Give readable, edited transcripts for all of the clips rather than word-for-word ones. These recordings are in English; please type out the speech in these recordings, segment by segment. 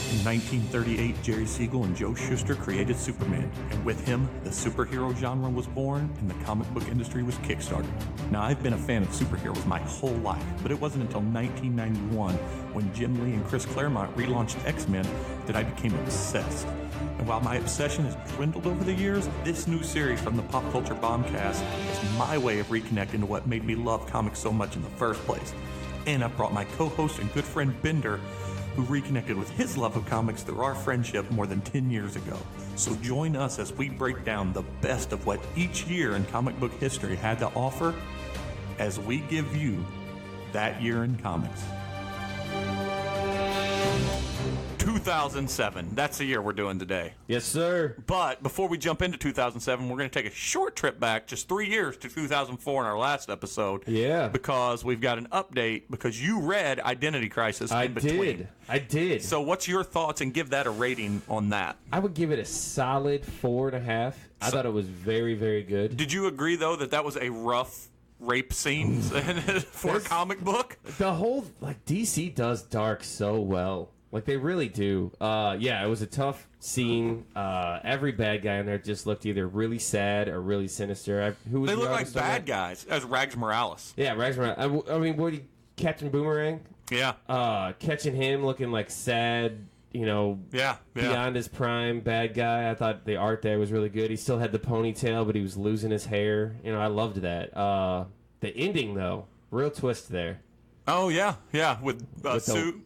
In 1938, Jerry Siegel and Joe Shuster created Superman, and with him, the superhero genre was born and the comic book industry was kickstarted. Now, I've been a fan of superheroes my whole life, but it wasn't until 1991, when Jim Lee and Chris Claremont relaunched X-Men, that I became obsessed. And while my obsession has dwindled over the years, this new series from the Pop Culture Bombcast is my way of reconnecting to what made me love comics so much in the first place. And I've brought my co-host and good friend Bender, who reconnected with his love of comics through our friendship more than 10 years ago. So join us as we break down the best of what each year in comic book history had to offer, as we give you that year in comics. 2007. That's the year we're doing today. Yes, sir. But before we jump into 2007, we're going to take a short trip back, just 3 years, to 2004 in our last episode. Yeah. Because we've got an update, because you read Identity Crisis in between. I did. So what's your thoughts, and give that a rating on that? I would give it a solid 4.5. I thought it was very, very good. Did you agree, though, that that was a rough rape scene for a comic book? The whole, DC does dark so well. They really do. Yeah, it was a tough scene. Every bad guy in there just looked either really sad or really sinister. Who was they the look like artist on bad that? guys, as Rags Morales. Yeah, Rags Morales. I mean, Captain Boomerang? Yeah. Catching him looking sad, Yeah. beyond his prime bad guy. I thought the art there was really good. He still had the ponytail, but he was losing his hair. I loved that. The ending, though, real twist there. Oh, yeah, with Sue.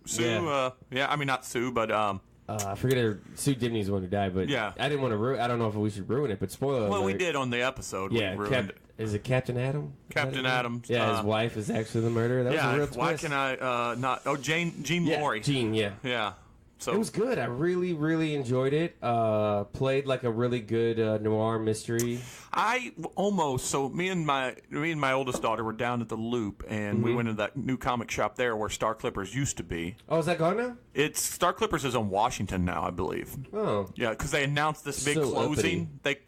Yeah. I mean, not Sue, but... I forget her. Sue Dibney's the one who died, but yeah. I didn't want to ruin. I don't know if we should ruin it, but spoiler Well, alert. we did on the episode. Yeah, we ruined it. Is it Captain Adam? Captain Adams. Yeah, his wife is actually the murderer. That was a real twist. Why can I not... Oh, Jean Laurie. Jean, yeah. Yeah. So it was good. I really, really enjoyed it. Played like a really good noir mystery. Me and my oldest daughter were down at the Loop, and we went to that new comic shop there where Star Clippers used to be. Oh, is that gone now? It's Star Clippers is on Washington now, I believe. Oh, yeah, because they announced this big closing. Uppity.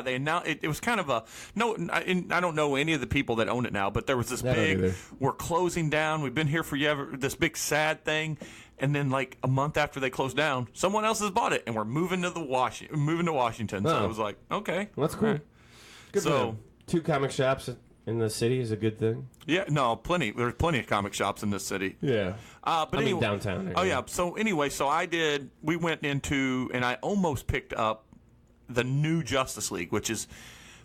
They announced it was kind of a no. I don't know any of the people that own it now, but there was this big. We're closing down. We've been here forever. This big sad thing. And then, a month after they closed down, someone else has bought it, and we're moving to Washington. So I was like, okay, well, that's cool. Good. So 2 comic shops in the city is a good thing. Yeah, no, plenty. There's plenty of comic shops in this city. Yeah, but anyway, downtown. Area. Oh yeah. So anyway, we went into, and I almost picked up the new Justice League, which is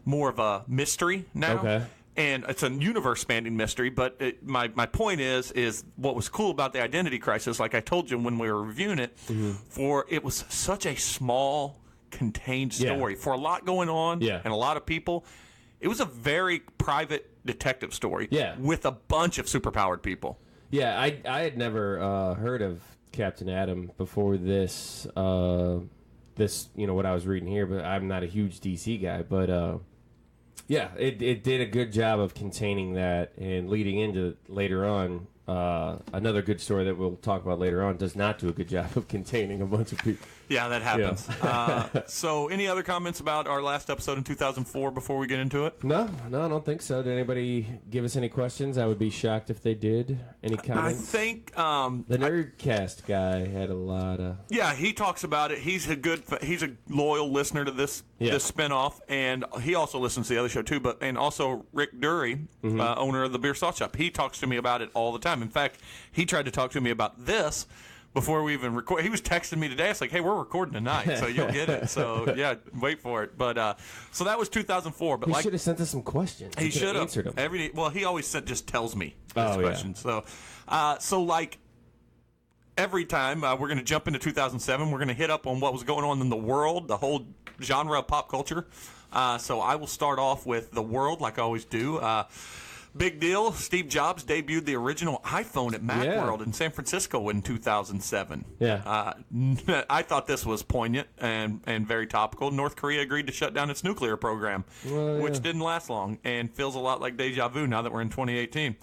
more of a mystery now. Okay. And it's a universe-spanning mystery, but my point is what was cool about the Identity Crisis, like I told you when we were reviewing it, it was such a small, contained story. For a lot going on and a lot of people, it was a very private detective story with a bunch of superpowered people. Yeah, I had never heard of Captain Atom before this, what I was reading here, but I'm not a huge DC guy, but... Yeah, it did a good job of containing that, and leading into later on, another good story that we'll talk about later on does not do a good job of containing a bunch of people. Yeah, that happens. Yeah. So any other comments about our last episode in 2004 before we get into it? No, I don't think so. Did anybody give us any questions? I would be shocked if they did. Any comments? I think... the Nerdcast guy had a lot of... Yeah, he talks about it. He's a loyal listener to this spinoff, and he also listens to the other show too. And also Rick Dury, owner of the Beer Sauce Shop, he talks to me about it all the time. In fact, he tried to talk to me about this before we even record. He was texting me today. It's like, hey, we're recording tonight, so you'll get it. So yeah, wait for it. But so that was 2004. But he should have sent us some questions. He should have answered them. Well, he always just tells me his questions. So every time we're going to jump into 2007, we're going to hit up on what was going on in the world, the whole genre of pop culture. So I will start off with the world, like I always do. Big deal. Steve Jobs debuted the original iPhone at Macworld in San Francisco in 2007. Yeah. I thought this was poignant and very topical. North Korea agreed to shut down its nuclear program, which didn't last long and feels a lot like deja vu now that we're in 2018.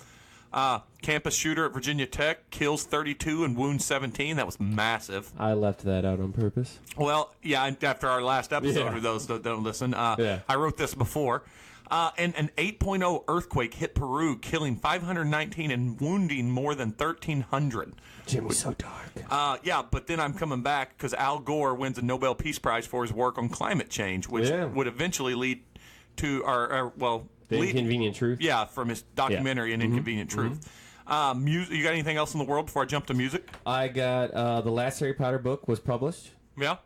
Campus shooter at Virginia Tech kills 32 and wounds 17. That was massive. I left that out on purpose. Well, yeah, after our last episode, for those that don't listen, I wrote this before. And an 8.0 earthquake hit Peru, killing 519 and wounding more than 1,300. Jimmy's so dark. Yeah, but then I'm coming back because Al Gore wins a Nobel Peace Prize for his work on climate change, which would eventually lead to The Inconvenient Truth? Yeah, from his documentary, An Inconvenient Truth. Music, you got anything else in the world before I jump to music? I got the last Harry Potter book was published. Yeah.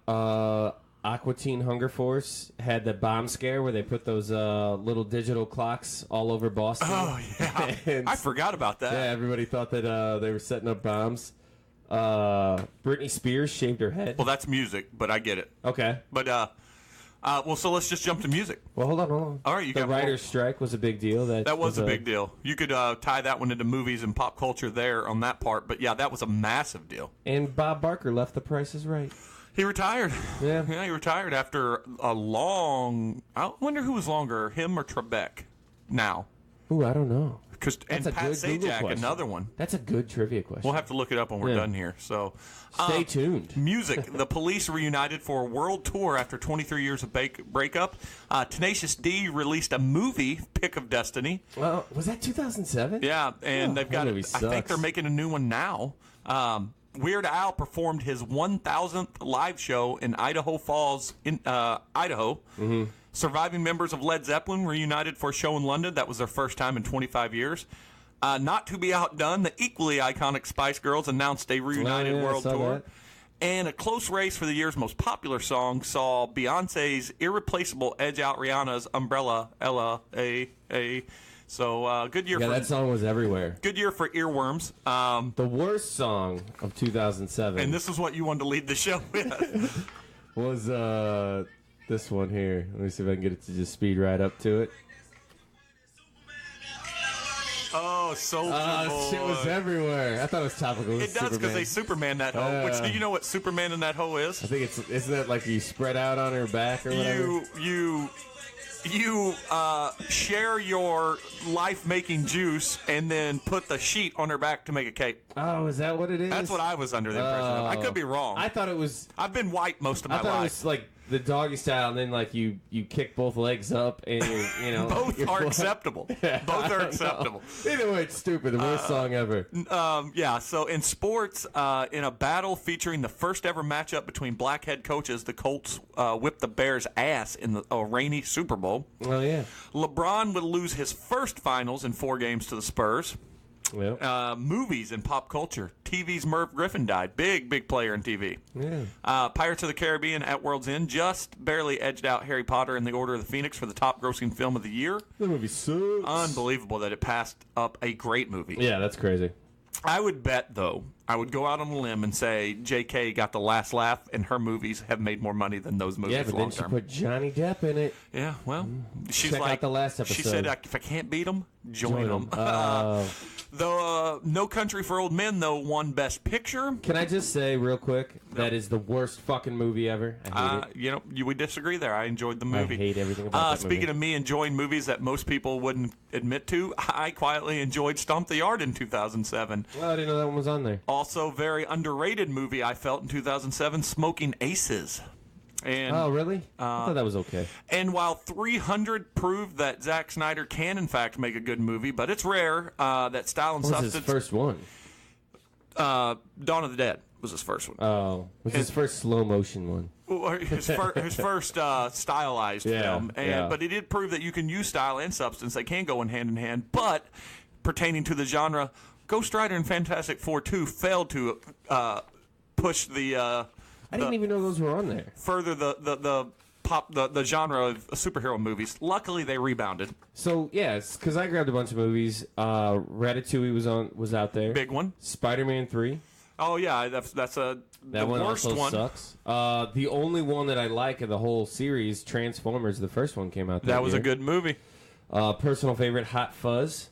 Aqua Teen Hunger Force had the bomb scare where they put those little digital clocks all over Boston. Oh, yeah. I forgot about that. Yeah, everybody thought that they were setting up bombs. Britney Spears shaved her head. Well, that's music, but I get it. Okay. But, so let's just jump to music. Well, hold on. All right, the writer's strike was a big deal. That was a big deal. You could tie that one into movies and pop culture there on that part. But, yeah, that was a massive deal. And Bob Barker left The Price is Right. He retired. Yeah, he retired after a long... I wonder who was longer, him or Trebek now. Ooh, I don't know. And Pat Sajak, another one. That's a good trivia question. We'll have to look it up when we're done here. So, stay tuned. Music. The Police reunited for a world tour after 23 years of breakup. Tenacious D released a movie, Pick of Destiny. Was that 2007? Yeah, and they've got. I think they're making a new one now. Weird Al performed his 1,000th live show in Idaho Falls, Idaho. Mm-hmm. Surviving members of Led Zeppelin reunited for a show in London. That was their first time in 25 years. Not to be outdone, the equally iconic Spice Girls announced a reunited world tour. That. And a close race for the year's most popular song saw Beyonce's irreplaceable edge out Rihanna's Umbrella, Ella, A. So, good year for... Yeah, that song was everywhere. Good year for earworms. The worst song of 2007. And this is what you wanted to lead the show with. Was this one here. Let me see if I can get it to just speed right up to it. Oh, Soulja Boy. Shit was everywhere. I thought it was topical. It does because they Superman that hoe. Which, do you know what Superman in that hoe is? I think isn't that like you spread out on her back or whatever? You share your life-making juice and then put the sheet on her back to make a cape. Oh, is that what it is? That's what I was under the impression of. I could be wrong. I thought it was... I've been white most of my life. I thought it was like the doggy style, and then like you kick both legs up, and you know both are acceptable. Both are acceptable. Either way, it's stupid. The worst song ever. Yeah. So in sports, in a battle featuring the first ever matchup between black head coaches, the Colts whipped the Bears' ass in a rainy Super Bowl. Oh yeah. LeBron would lose his first finals in 4 games to the Spurs. Yep. Movies and pop culture. TV's Merv Griffin died. Big player in TV. Yeah. Pirates of the Caribbean at World's End just barely edged out Harry Potter and the Order of the Phoenix for the top grossing film of the year. That movie sucks. Unbelievable that it passed up a great movie. Yeah, that's crazy. I would bet, though, I would go out on a limb and say J.K. got the last laugh, and her movies have made more money than those movies long-term. Yeah, but then she put Johnny Depp in it. Yeah, well, she's Check out the last episode. She said, if I can't beat them, join them. No Country for Old Men, though, won Best Picture. Can I just say real quick, that is the worst fucking movie ever. I hate it. We disagree there. I enjoyed the movie. I hate everything about that movie. Speaking of me enjoying movies that most people wouldn't admit to, I quietly enjoyed Stomp the Yard in 2007. Well, I didn't know that one was on there. Also, very underrated movie I felt in 2007, Smoking Aces. And, oh, really? I thought that was okay. And while 300 proved that Zack Snyder can, in fact, make a good movie, but it's rare that Style and Substance... What was his first one? Dawn of the Dead was his first one. Oh. Was his first slow-motion one? His first stylized film. But he did prove that you can use style and substance. They can go hand in hand. But pertaining to the genre, Ghost Rider and Fantastic Four 2 failed to push the... I didn't even know those were on there. Further the genre of superhero movies. Luckily, they rebounded. So yes, because I grabbed a bunch of movies. Ratatouille was out there. Big one. Spider-Man 3. Oh yeah, that's the one worst also one. Sucks. The only one that I like of the whole series, Transformers, the first one came out. That was a good movie. Personal favorite, Hot Fuzz.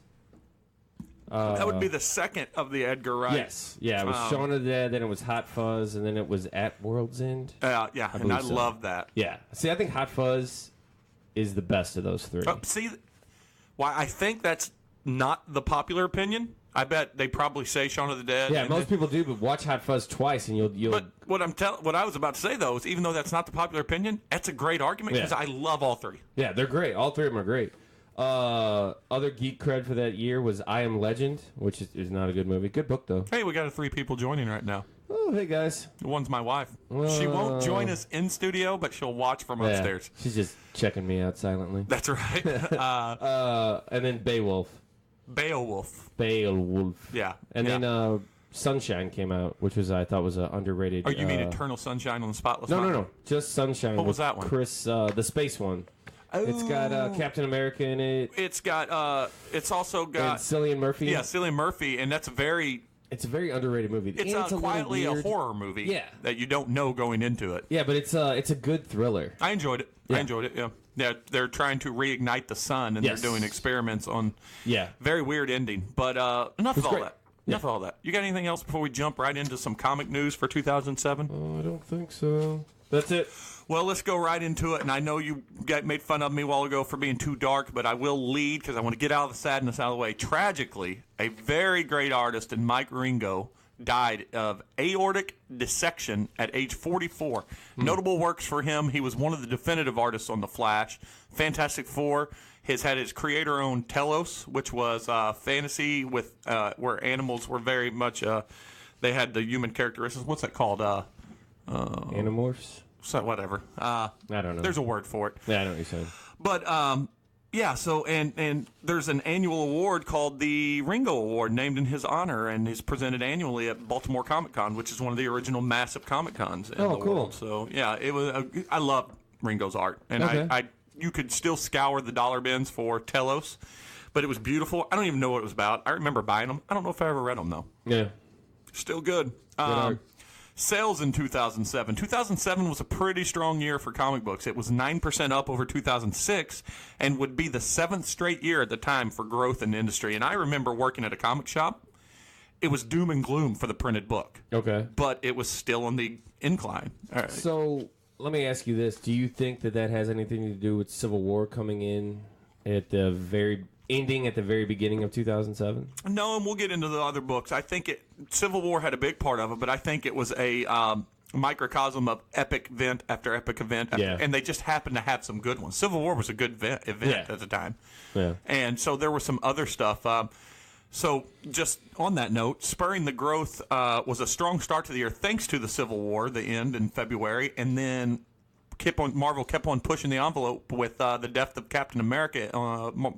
That would be the second of the Edgar Wright. Yes. Yeah, it was Shaun of the Dead, then it was Hot Fuzz, and then it was At World's End. Yeah, and I love that. Yeah. See, I think Hot Fuzz is the best of those 3. See, why I think that's not the popular opinion. I bet they probably say Shaun of the Dead. Yeah, most people do, but watch Hot Fuzz twice, and you'll. But what I was about to say though is, even though that's not the popular opinion, that's a great argument because I love all 3. Yeah, they're great. All 3 of them are great. Other geek cred for that year was I Am Legend, which is not a good movie. Good book, though. Hey, we got 3 people joining right now. Oh, hey, guys. One's my wife. She won't join us in studio, but she'll watch from upstairs. She's just checking me out silently. That's right. And then Beowulf. Beowulf. Yeah. And then Sunshine came out, which I thought was an underrated. Oh, you mean Eternal Sunshine on the Spotless No, Mind? no. Just Sunshine. What was that one? Chris, the space one. Oh. It's got Captain America in it. It's also got and Cillian Murphy. Yeah, Cillian Murphy, and it's a very underrated movie. It's quietly a horror movie that you don't know going into it. Yeah, but it's a good thriller. I enjoyed it. Yeah. Yeah, they're trying to reignite the sun, and they're doing experiments on very weird ending. But enough of all that. Enough of all that. You got anything else before we jump right into some comic news for 2007? I don't think so. That's it. Well, let's go right into it. And I know you made fun of me a while ago for being too dark, but I will lead because I want to get out of the sadness out of the way. Tragically, a very great artist in Mike Ringo died of aortic dissection at age 44. Notable works for him. He was one of the definitive artists on The Flash. Fantastic Four. He's had his creator-owned Telos, which was fantasy with where animals were very much they had the human characteristics. What's that called? Animorphs? So whatever. I don't know. There's a word for it. Yeah, I know what you're saying. But so and there's an annual award called the Ringo Award named in his honor, and is presented annually at Baltimore Comic Con, which is one of the original massive Comic Cons in the world. So yeah, it was. I love Ringo's art, and I you could still scour the dollar bins for Telos, but it was beautiful. I don't even know what it was about. I remember buying them. I don't know if I ever read them though. Yeah, still good. Sales in 2007. 2007 was a pretty strong year for comic books. It was 9% up over 2006 and would be the 7th straight year at the time for growth in the industry. And I remember working at a comic shop. It was doom and gloom for the printed book. Okay. But it was still on the incline. All right. So let me ask you this. Do you think that has anything to do with Civil War coming in at the ending at the very beginning of 2007? No, and we'll get into the other books. I think Civil War had a big part of it, but I think it was a microcosm of epic event after epic event, and they just happened to have some good ones. Civil War was a good event at the time, and so there was some other stuff. So just on that note, spurring the growth was a strong start to the year thanks to the Civil War, the end in February, and then Marvel kept on pushing the envelope with the death of Captain America,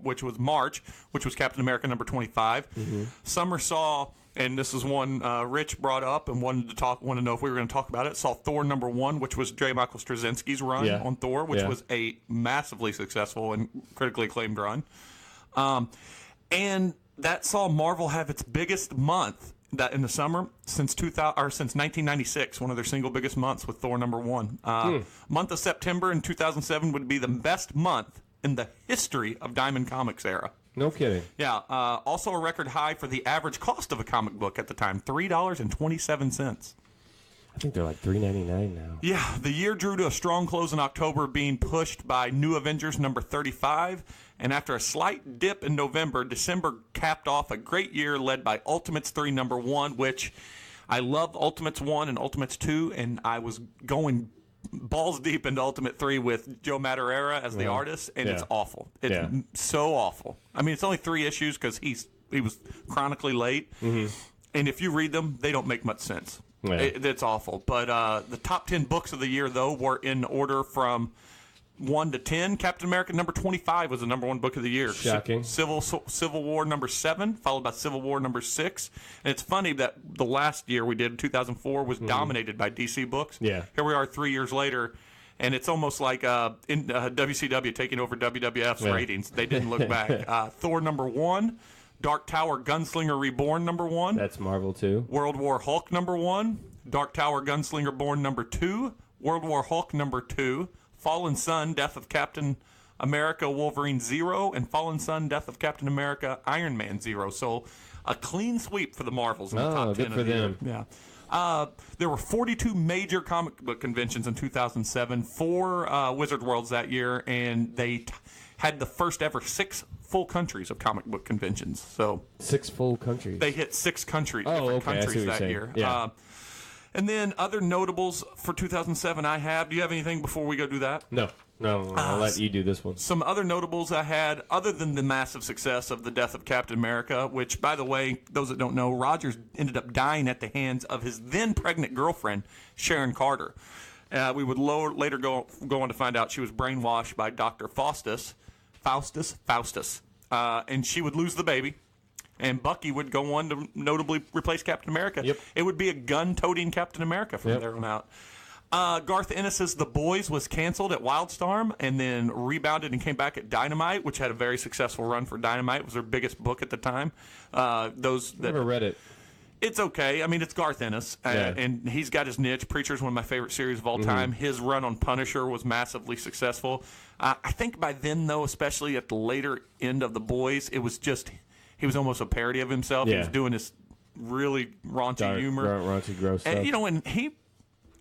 which was March, which was Captain America number 25. Mm-hmm. Summer saw, and this is one Rich brought up and wanted to know if we were going to talk about it, saw Thor number 1, which was J. Michael Straczynski's run on Thor, which was a massively successful and critically acclaimed run. And that saw Marvel have its biggest month in the summer since 1996, one of their single biggest months with Thor number 1. Month of September in 2007 would be the best month in the history of Diamond Comics era. No kidding. Yeah. Also a record high for the average cost of a comic book at the time, $3.27. I think they're like $3.99 now. Yeah, the year drew to a strong close in October, being pushed by New Avengers number 35. And after a slight dip in November, December capped off a great year led by Ultimates 3 number 1, which I love Ultimates 1 and Ultimates 2, and I was going balls deep into Ultimate 3 with Joe Madureira as the artist, and it's awful. It's so awful. I mean, it's only 3 issues because he was chronically late, and if you read them, they don't make much sense. Yeah. It's awful. But the top 10 books of the year, though, were in order from 1 to 10. Captain America number 25 was the number 1 book of the year. Shocking. Civil War number 7, followed by Civil War number 6. And it's funny that the last year we did, 2004, was dominated by DC books. Yeah. Here we are 3 years later, and it's almost like WCW taking over WWF's ratings. They didn't look back. Thor number 1. Dark Tower Gunslinger Reborn number 1. That's Marvel too. World War Hulk number 1. Dark Tower Gunslinger Born number 2. World War Hulk number 2. Fallen Sun, Death of Captain America Wolverine 0. And Fallen Sun, Death of Captain America Iron Man 0. So a clean sweep for the Marvels in the top 10 good for them. Year. Yeah. There were 42 major comic book conventions in 2007, 4 Wizard Worlds that year, and they had the first ever 6 full countries of comic book conventions. So 6 full countries. They hit 6 countries, different countries that year. Yeah. And then other notables for 2007 I have. Do you have anything before we go do that? No. No, I'll let you do this one. Some other notables I had, other than the massive success of the death of Captain America, which, by the way, those that don't know, Rogers ended up dying at the hands of his then pregnant girlfriend, Sharon Carter. We would later go on to find out she was brainwashed by Dr. Faustus, and she would lose the baby. And Bucky would go on to notably replace Captain America. Yep. It would be a gun-toting Captain America from there on out. Garth Ennis's The Boys was canceled at Wildstorm and then rebounded and came back at Dynamite, which had a very successful run for Dynamite. It was their biggest book at the time. Never read it. It's okay. I mean, it's Garth Ennis, and he's got his niche. Preacher's one of my favorite series of all time. His run on Punisher was massively successful. I think by then, though, especially at the later end of The Boys, it was just he was almost a parody of himself. Yeah. He was doing this really raunchy humor. Raunchy, gross stuff. And, you know, and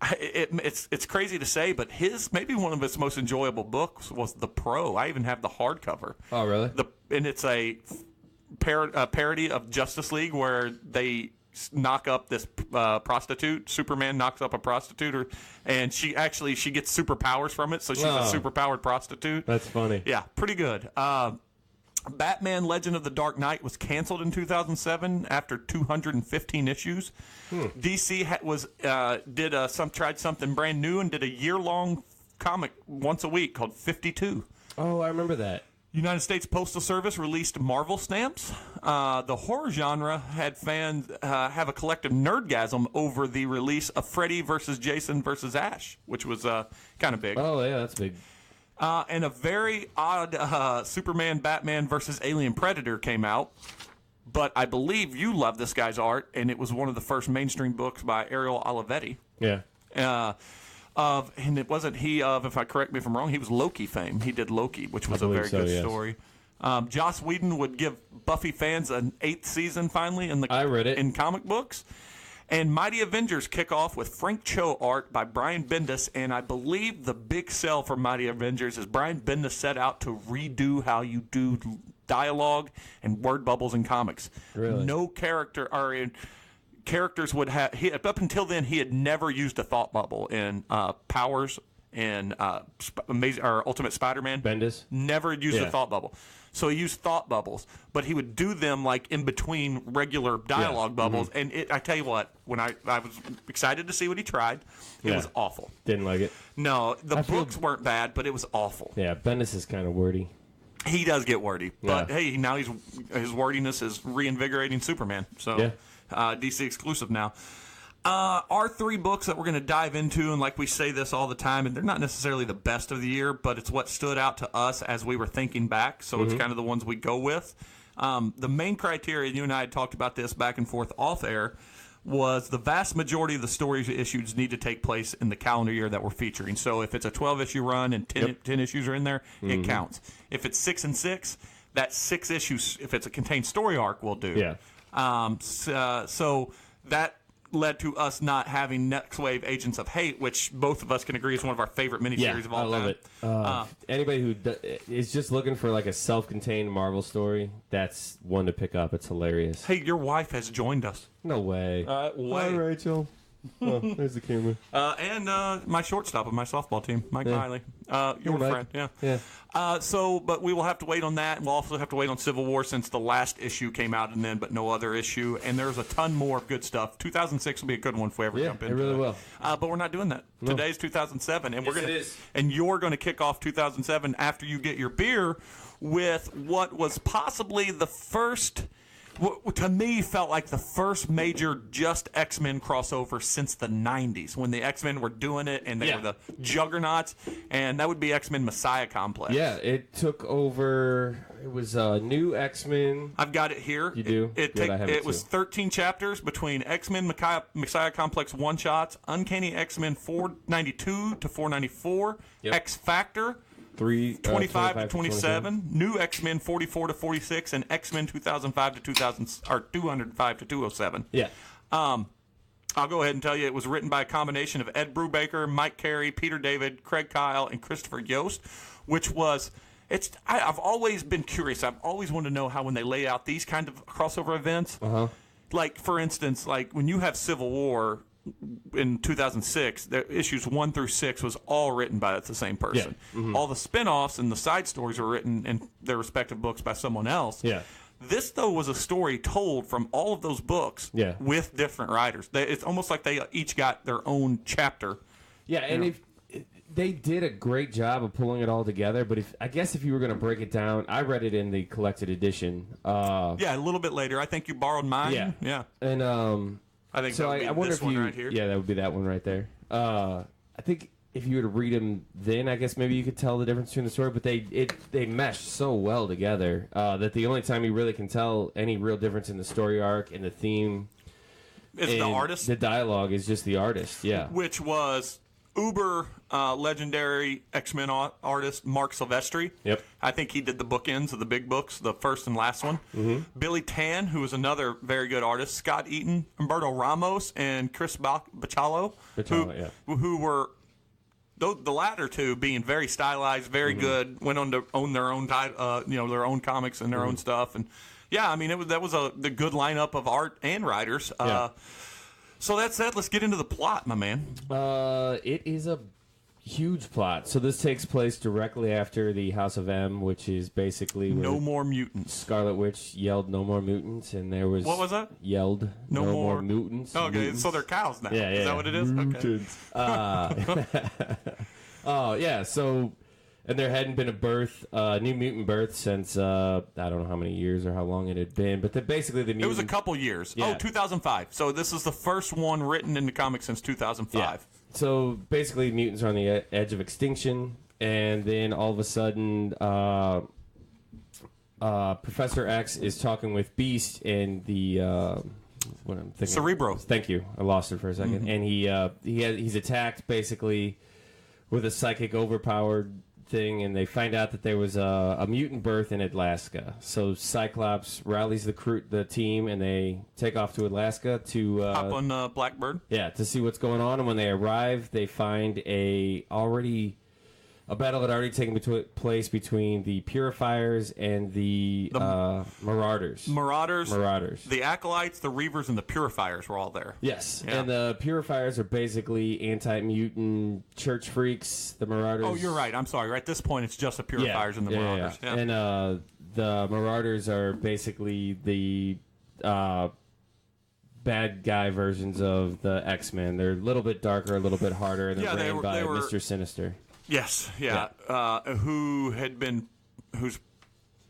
it's crazy to say, but maybe one of his most enjoyable books was The Pro. I even have the hardcover. Oh, really? And it's a parody of Justice League where they knock up this prostitute. Superman knocks up a prostitute, and she gets superpowers from it, so she's a superpowered prostitute. That's funny. Yeah, pretty good. Batman Legend of the Dark Knight was canceled in 2007 after 215 issues. DC tried something brand new and did a year-long comic once a week called 52. Oh, I remember that. United States Postal Service released Marvel stamps. The horror genre had fans have a collective nerdgasm over the release of Freddy versus Jason versus Ash, which was kind of big. Oh, yeah, that's big. And a very odd Superman, Batman versus Alien Predator came out. But I believe you love this guy's art, and it was one of the first mainstream books by Ariel Olivetti. Yeah. And it wasn't if I correct me if I'm wrong, he was Loki fame. He did Loki, which was a very good story. Joss Whedon would give Buffy fans an 8th season finally I read it. in comic books. And Mighty Avengers kick off with Frank Cho art by Brian Bendis, and I believe the big sell for Mighty Avengers is Brian Bendis set out to redo how you do dialogue and word bubbles in comics. Really? No characters would have. Up until then, he had never used a thought bubble in Powers and Ultimate Spider-Man. Bendis Never used a thought bubble. So he used thought bubbles, but he would do them like in between regular dialogue bubbles. And I tell you what, when I was excited to see what he tried, it was awful. Didn't like it. No, the books weren't bad, but it was awful. Yeah, Bendis is kind of wordy. He does get wordy, but hey, now his wordiness is reinvigorating Superman. So DC exclusive now. Our 3 books that we're going to dive into, and like we say this all the time, and they're not necessarily the best of the year, but it's what stood out to us as we were thinking back, so it's kind of the ones we go with. The main criteria, you and I had talked about this back and forth off air, was the vast majority of the stories issues need to take place in the calendar year that we're featuring. So if it's a 12-issue run and 10 issues are in there, it counts. If it's 6 and 6, that 6 issues, if it's a contained story arc, will do. Yeah. So that led to us not having Next Wave Agents of Hate, which both of us can agree is one of our favorite miniseries of all time. I love it. Anybody who is just looking for like a self-contained Marvel story, that's one to pick up. It's hilarious. Hey, your wife has joined us. No way. Hi, Rachel. Oh, there's the camera. And my shortstop of my softball team, Mike Miley. Your Mike. friend, Yeah. But we will have to wait on that, and we'll also have to wait on Civil War since the last issue came out and then, but no other issue. And there's a ton more of good stuff. 2006 will be a good one if we ever jump into it. It really will. But we're not doing that. No. Today's 2007, and And you're gonna kick off 2007 after you get your beer with what was possibly the first. To me, felt like the first major just X-Men crossover since the 90s, when the X-Men were doing it and they were the juggernauts, and that would be X-Men Messiah Complex. Yeah, it took over. It was new X-Men. I've got it here. You do? It was 13 chapters between X-Men Messiah Complex one-shots, Uncanny X-Men 492 to 494, X-Factor 25 to 27, New X-Men 44 to 46, and X-Men 2005 to 205 to 207. Yeah. I'll go ahead and tell you it was written by a combination of Ed Brubaker, Mike Carey, Peter David, Craig Kyle, and Christopher Yost, which was I've always been curious. I've always wanted to know how when they lay out these kind of crossover events, like for instance, like when you have Civil War, in 2006, issues 1 through 6 was all written by the same person. All the spin-offs and the side stories were written in their respective books by someone else. This, though, was a story told from all of those books with different writers. It's almost like they each got their own chapter. Yeah, and if they did a great job of pulling it all together, but I guess if you were going to break it down, I read it in the collected edition. Yeah, a little bit later. I think you borrowed mine. Yeah. And I think so that would be I wonder this if one you, right here. Yeah, that would be that one right there. I think if you were to read them then, I guess maybe you could tell the difference between the story, but they mesh so well together that the only time you really can tell any real difference in the story arc and the theme is the artist. The dialogue is just the artist, which was uber legendary X-Men artist Mark Silvestri. I think he did the bookends of the big books, the first and last one. Billy Tan, who was another very good artist. Scott Eaton, Humberto Ramos, and Chris Bachalo, who were the latter two being very stylized, very good. Went on to own their own their own comics and their own stuff. And yeah, I mean that was the good lineup of art and writers. So that said, let's get into the plot, my man. It is a huge plot. So this takes place directly after the House of M, which is basically no more mutants. Scarlet Witch yelled no more mutants, and there was what was that? Yelled no more mutants. Okay, mutants. So they're cows now. Yeah, is that what it is? Mutants. Okay. So. And there hadn't been a new mutant birth since, I don't know how many years or how long it had been, but basically the mutant... It was a couple years. Yeah. 2005. So this is the first one written in the comics since 2005. Yeah. So basically mutants are on the edge of extinction, and then all of a sudden Professor X is talking with Beast and the... what I'm thinking. Cerebro. Thank you. I lost it for a second. And he's attacked basically with a psychic overpowered thing, and they find out that there was a mutant birth in Alaska. So Cyclops rallies the team, and they take off to Alaska to hop on Blackbird. Yeah, to see what's going on. And when they arrive, they find a battle had already taken place between the Purifiers and the Marauders. Marauders. The Acolytes, the Reavers, and the Purifiers were all there. Yes, and the Purifiers are basically anti-mutant church freaks. The Marauders... Oh, you're right. I'm sorry. At this point, it's just the Purifiers and the Marauders. Yeah. And the Marauders are basically the bad guy versions of the X-Men. They're a little bit darker, a little bit harder, and they're ran by Mr. Sinister. Yes, who's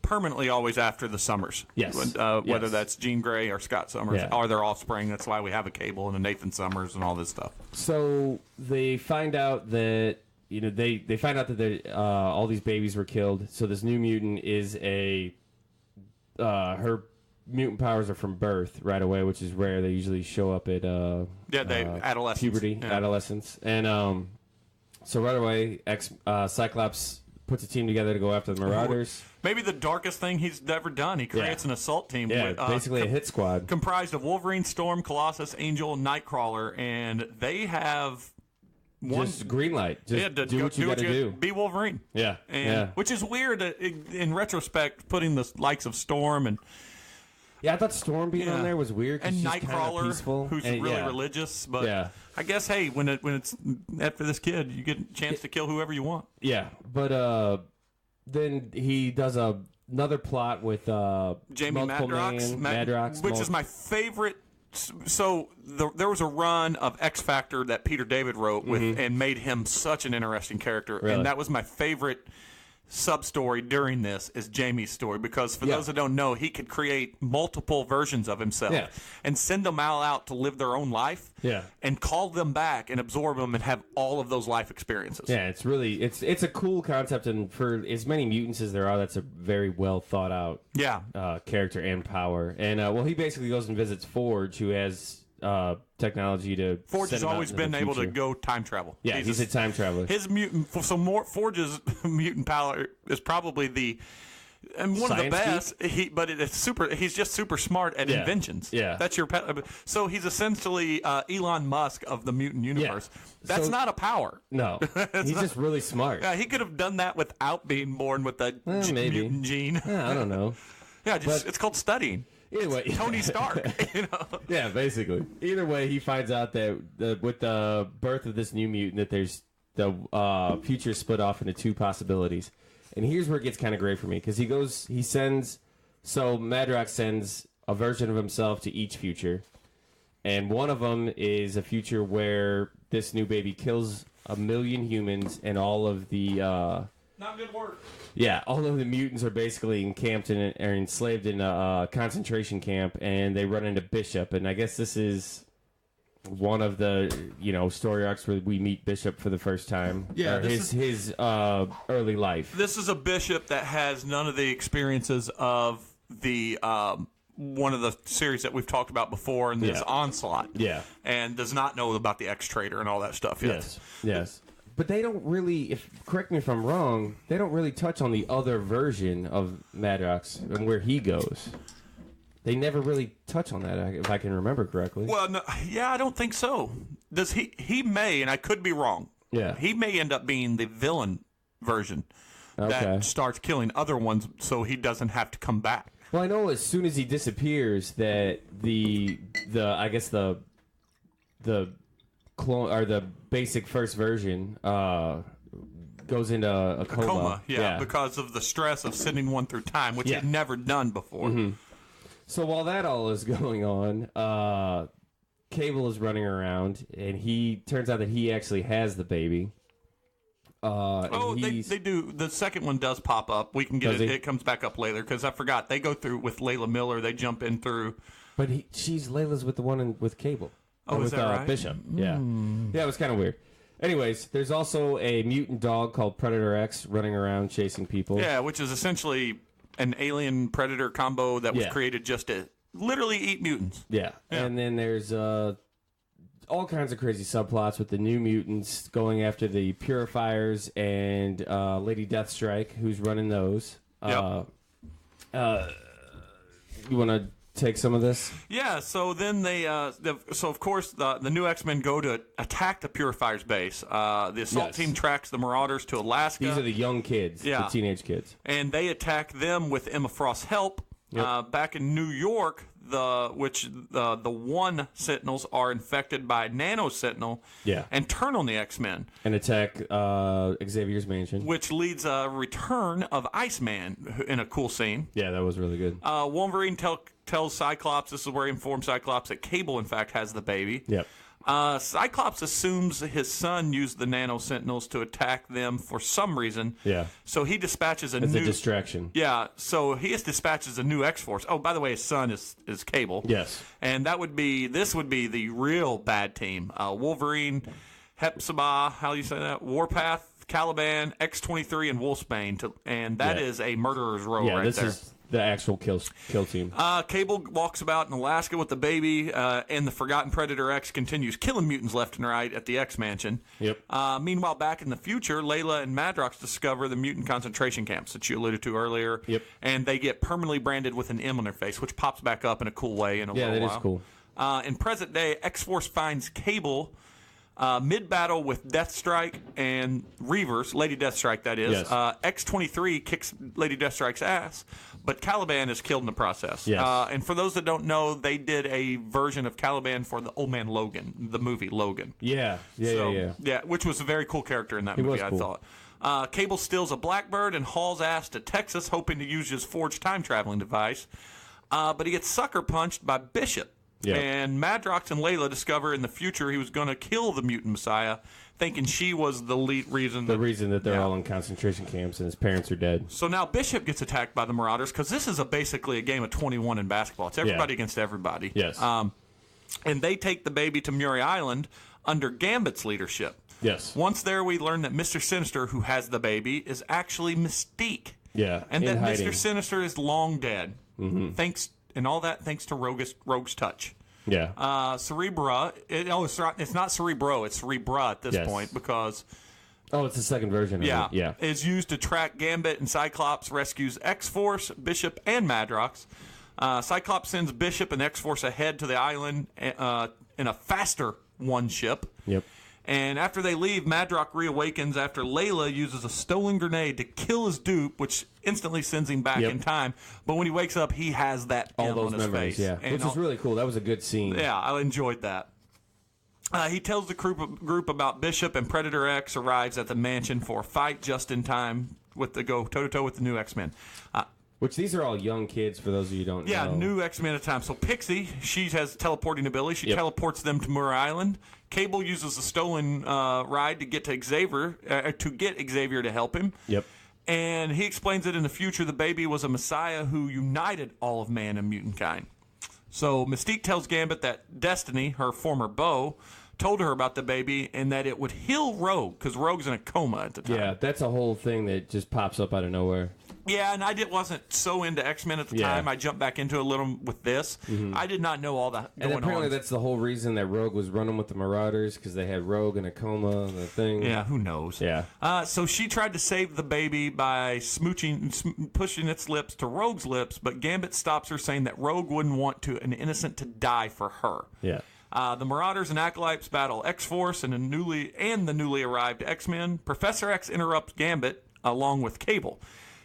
permanently always after the Summers. Yes. Whether that's Jean Grey or Scott Summers or their offspring. That's why we have a Cable and a Nathan Summers and all this stuff. So they find out that they find out that all these babies were killed. So this new mutant is her mutant powers are from birth right away, which is rare. They usually show up at adolescence, puberty, adolescence, and so right away, Cyclops puts a team together to go after the Marauders. Maybe the darkest thing he's ever done. He creates an assault team. Yeah, with, basically a hit squad. Comprised of Wolverine, Storm, Colossus, Angel, and Nightcrawler. And they have just green light. Just do what you got to do. Be Wolverine. Yeah. Which is weird in retrospect, putting the likes of Storm and... Yeah, I thought Storm being on there was weird. And she's Nightcrawler, who's really religious. But I guess, hey, when it's after this kid, you get a chance to kill whoever you want. Yeah, but then he does another plot with Jamie Madrox, which is my favorite. So there was a run of X Factor that Peter David wrote with and made him such an interesting character. Really? And that was my favorite sub-story during this is Jamie's story, because for those that don't know, he could create multiple versions of himself and send them all out to live their own life and call them back and absorb them and have all of those life experiences. Yeah, it's really it's a cool concept, and for as many mutants as there are, that's a very well thought out character and power. And he basically goes and visits Forge, who has technology to... Forge has always been able to go time travel. Yeah, he's a time traveler. His mutant... Forge's mutant power is probably one of the best. But it's super... He's just super smart at inventions. Yeah. That's your... So he's essentially Elon Musk of the mutant universe. Yeah. That's not a power. No. He's just really smart. Yeah, he could have done that without being born with that mutant gene. I don't know. It's called studying. Either way, Tony Stark. Yeah, basically. Either way, he finds out that with the birth of this new mutant, that there's the future split off into two possibilities. And here's where it gets kind of great for me, because Madrox sends a version of himself to each future, and one of them is a future where this new baby kills 1 million humans, and all of the not good work. Yeah, all of the mutants are basically encamped or enslaved in a concentration camp, and they run into Bishop. And I guess this is one of the story arcs where we meet Bishop for the first time. Yeah, his early life. This is a Bishop that has none of the experiences of the one of the series that we've talked about before, and this Onslaught. Yeah, and does not know about the X-Trader and all that stuff yet. Yes. But they don't really, correct me if I'm wrong, they don't really touch on the other version of Madrox and where he goes. They never really touch on that, if I can remember correctly. Well, no, I don't think so. Does he may, and I could be wrong. Yeah. He may end up being the villain version that starts killing other ones so he doesn't have to come back. Well, I know as soon as he disappears that the clone or the basic first version goes into a coma. Because of the stress of sending one through time, which he'd never done before. Mm-hmm. So while that all is going on, Cable is running around, and he turns out that he actually has the baby. They do. The second one does pop up. We can get it. It comes back up later because I forgot. They go through with Layla Miller. They jump in through. But Layla's with the one with Cable. Oh, is that right? Bishop. Yeah. Yeah, it was kind of weird. Anyways, there's also a mutant dog called Predator X running around chasing people. Yeah, which is essentially an alien predator combo that was created just to literally eat mutants. Yeah. And then there's all kinds of crazy subplots with the New Mutants going after the Purifiers and Lady Deathstrike, who's running those. You want to take some of this? Yeah, so then of course the new X-Men go to attack the Purifiers base. The assault team tracks the Marauders to Alaska. These are the young kids, the teenage kids. And they attack them with Emma Frost's help. Back in New York, the one Sentinels are infected by Nano Sentinel and turn on the X-Men. And attack Xavier's mansion. Which leads a return of Iceman in a cool scene. Yeah, that was really good. Wolverine tells Cyclops, this is where he informs Cyclops that Cable, in fact, has the baby. Yep. Cyclops assumes his son used the Nano Sentinels to attack them for some reason. Yeah. So he dispatches It's a distraction. Yeah. So he dispatches a new X-Force. Oh, by the way, his son is Cable. Yes. And this would be the real bad team. Wolverine, Hepzibah, how do you say that? Warpath, Caliban, X-23, and Wolfsbane. And that is a murderer's row right there. This is the actual kill team. Cable walks about in Alaska with the baby, and the Forgotten Predator X continues killing mutants left and right at the X Mansion. Yep. Meanwhile, back in the future, Layla and Madrox discover the mutant concentration camps that you alluded to earlier. Yep. And they get permanently branded with an M on their face, which pops back up in a cool way in a little while. Yeah, that is cool. In present day, X-Force finds Cable mid-battle with Deathstrike and Reavers, Lady Deathstrike, that is. Yes. X-23 kicks Lady Deathstrike's ass, but Caliban is killed in the process. Yes. And for those that don't know, they did a version of Caliban for the Old Man Logan, the movie Logan. Yeah, which was a very cool character in that movie, I thought. Cable steals a Blackbird and hauls ass to Texas, hoping to use his forged time-traveling device. But he gets sucker punched by Bishop. Yeah. And Madrox and Layla discover in the future he was going to kill the mutant messiah, thinking she was the lead reason. The reason that they're all in concentration camps and his parents are dead. So now Bishop gets attacked by the Marauders because this is basically a game of 21 in basketball. It's everybody against everybody. Yes. And they take the baby to Murray Island under Gambit's leadership. Yes. Once there, we learn that Mr. Sinister, who has the baby, is actually Mystique. Yeah. And that hiding. Mr. Sinister is long dead. Mm-hmm. Thanks to Rogue's touch. Yeah. Cerebra. It's not Cerebro. It's Cerebra at this point because. Oh, it's the second version of it. Yeah. Is used to track Gambit, and Cyclops rescues X-Force, Bishop, and Madrox. Cyclops sends Bishop and X-Force ahead to the island in a faster one ship. Yep. And after they leave, Madrox reawakens after Layla uses a stolen grenade to kill his dupe, which instantly sends him back in time. But when he wakes up, he has that all M those on his memories, face. yeah, which is really cool. That was a good scene. Yeah, I enjoyed that. He tells the group about Bishop, and Predator X arrives at the mansion for a fight just in time with the go toe-to-toe with the new X-Men. Which these are all young kids, for those of you who don't know. Yeah, new X-Men at a time. So Pixie, she has teleporting ability. She teleports them to Muir Island. Cable uses a stolen ride to get to Xavier, to help him. Yep. And he explains that in the future, the baby was a messiah who united all of man and mutant kind. So Mystique tells Gambit that Destiny, her former beau, told her about the baby and that it would heal Rogue, because Rogue's in a coma at the time. Yeah, that's a whole thing that just pops up out of nowhere. Yeah, and wasn't so into X-Men at the time. I jumped back into it a little with this. I did not know all that going on. And apparently that's the whole reason that Rogue was running with the Marauders, because they had Rogue in a coma and the thing. Yeah, who knows? Yeah. So she tried to save the baby by pushing its lips to Rogue's lips, but Gambit stops her, saying that Rogue wouldn't want an innocent to die for her. Yeah. The Marauders and Acolytes battle X-Force and the newly arrived X-Men. Professor X interrupts Gambit along with Cable.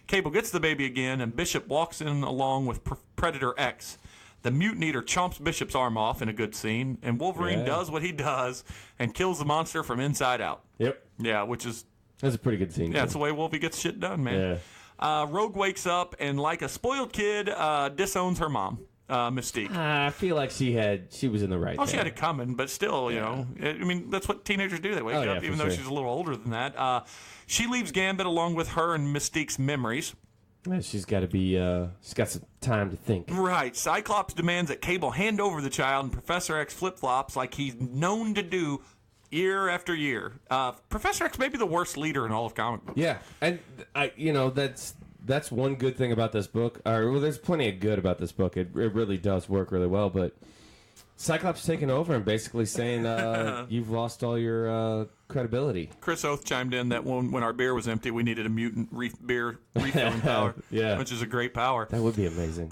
Cable gets the baby again, and Bishop walks in along with Predator X. The Mutant Eater chomps Bishop's arm off in a good scene, and Wolverine does what he does and kills the monster from inside out. Yep. Yeah, which is... That's a pretty good scene. Yeah, that's the way Wolvie gets shit done, man. Yeah. Rogue wakes up and, like a spoiled kid, disowns her mom. Mystique. I feel like she was in the right. She had it coming, but still, you know, I mean, that's what teenagers do. They wake up, even though she's a little older than that. She leaves Gambit along with her and Mystique's memories. Yeah, she's got to be. She's got some time to think. Right. Cyclops demands that Cable hand over the child, and Professor X flip-flops like he's known to do year after year. Professor X may be the worst leader in all of comic books. Yeah, and that's one good thing about this book. Well, there's plenty of good about this book. It really does work really well, but Cyclops taking over and basically saying you've lost all your credibility. Chris Oath chimed in that when our beer was empty, we needed a mutant beer refilling power, which is a great power. That would be amazing.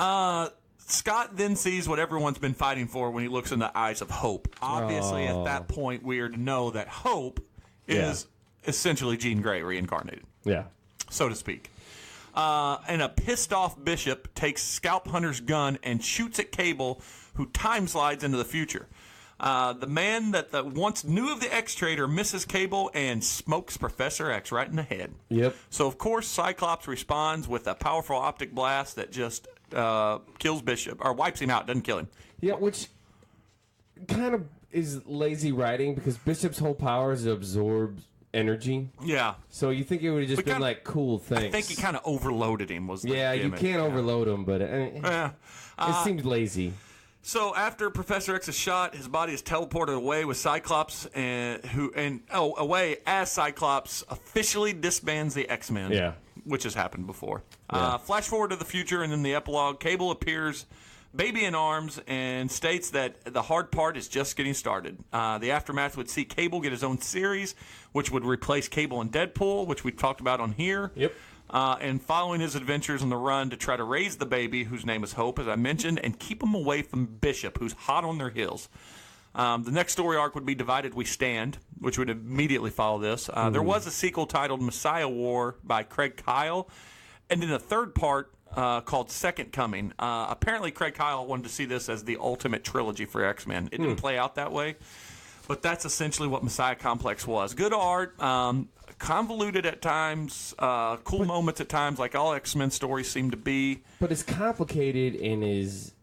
Scott then sees what everyone's been fighting for when he looks in the eyes of Hope. Obviously, at that point, we are to know that Hope is essentially Jean Grey reincarnated. Yeah. So to speak. And a pissed-off Bishop takes Scalp Hunter's gun and shoots at Cable, who time slides into the future. The man that once knew of the X-Trader misses Cable and smokes Professor X right in the head. Yep. So, of course, Cyclops responds with a powerful optic blast that just kills Bishop, or wipes him out, doesn't kill him. Yeah, which kind of is lazy writing, because Bishop's whole power is to absorb energy. Yeah. So you think it would have just been like, cool, thanks. I think he kind of overloaded him. You can't overload him, but it seemed lazy. So after Professor X is shot, his body is teleported away with Cyclops, away as Cyclops officially disbands the X-Men. Yeah. Which has happened before. Yeah. Flash forward to the future, and then the epilogue. Cable appears, baby in arms, and states that the hard part is just getting started. The aftermath would see Cable get his own series, which would replace Cable and Deadpool, which we've talked about on here. Yep. And following his adventures on the run to try to raise the baby, whose name is Hope, as I mentioned, and keep him away from Bishop, who's hot on their heels. The next story arc would be Divided We Stand, which would immediately follow this. There was a sequel titled Messiah War by Craig Kyle, and then a third part called Second Coming. Apparently, Craig Kyle wanted to see this as the ultimate trilogy for X-Men. It didn't play out that way, but that's essentially what Messiah Complex was. Good art, convoluted at times, cool moments at times, like all X-Men stories seem to be. But it's complicated and is...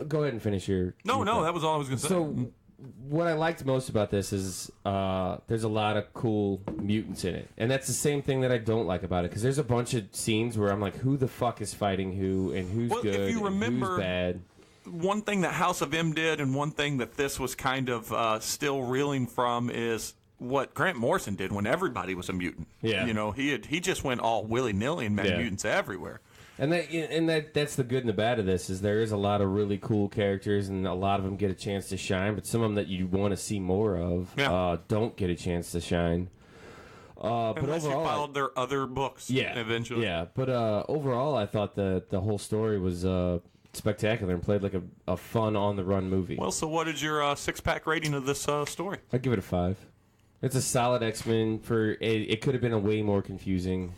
go ahead and finish your... No, that was all I was going to say. So, what I liked most about this is there's a lot of cool mutants in it. And that's the same thing that I don't like about it, because there's a bunch of scenes where I'm like, who the fuck is fighting who, and who's good, if you remember, who's bad. One thing that House of M did, and one thing that this was kind of still reeling from, is what Grant Morrison did when everybody was a mutant. Yeah. You know, he just went all willy-nilly and made mutants everywhere. And that's the good and the bad of this, is there is a lot of really cool characters, and a lot of them get a chance to shine, but some of them that you want to see more of don't get a chance to shine. But unless overall, you followed their other books eventually. Yeah, but overall, I thought the whole story was spectacular and played like a fun on-the-run movie. Well, so what is your six-pack rating of this story? I'd give it a 5. It's a solid X-Men. It could have been a way more confusing.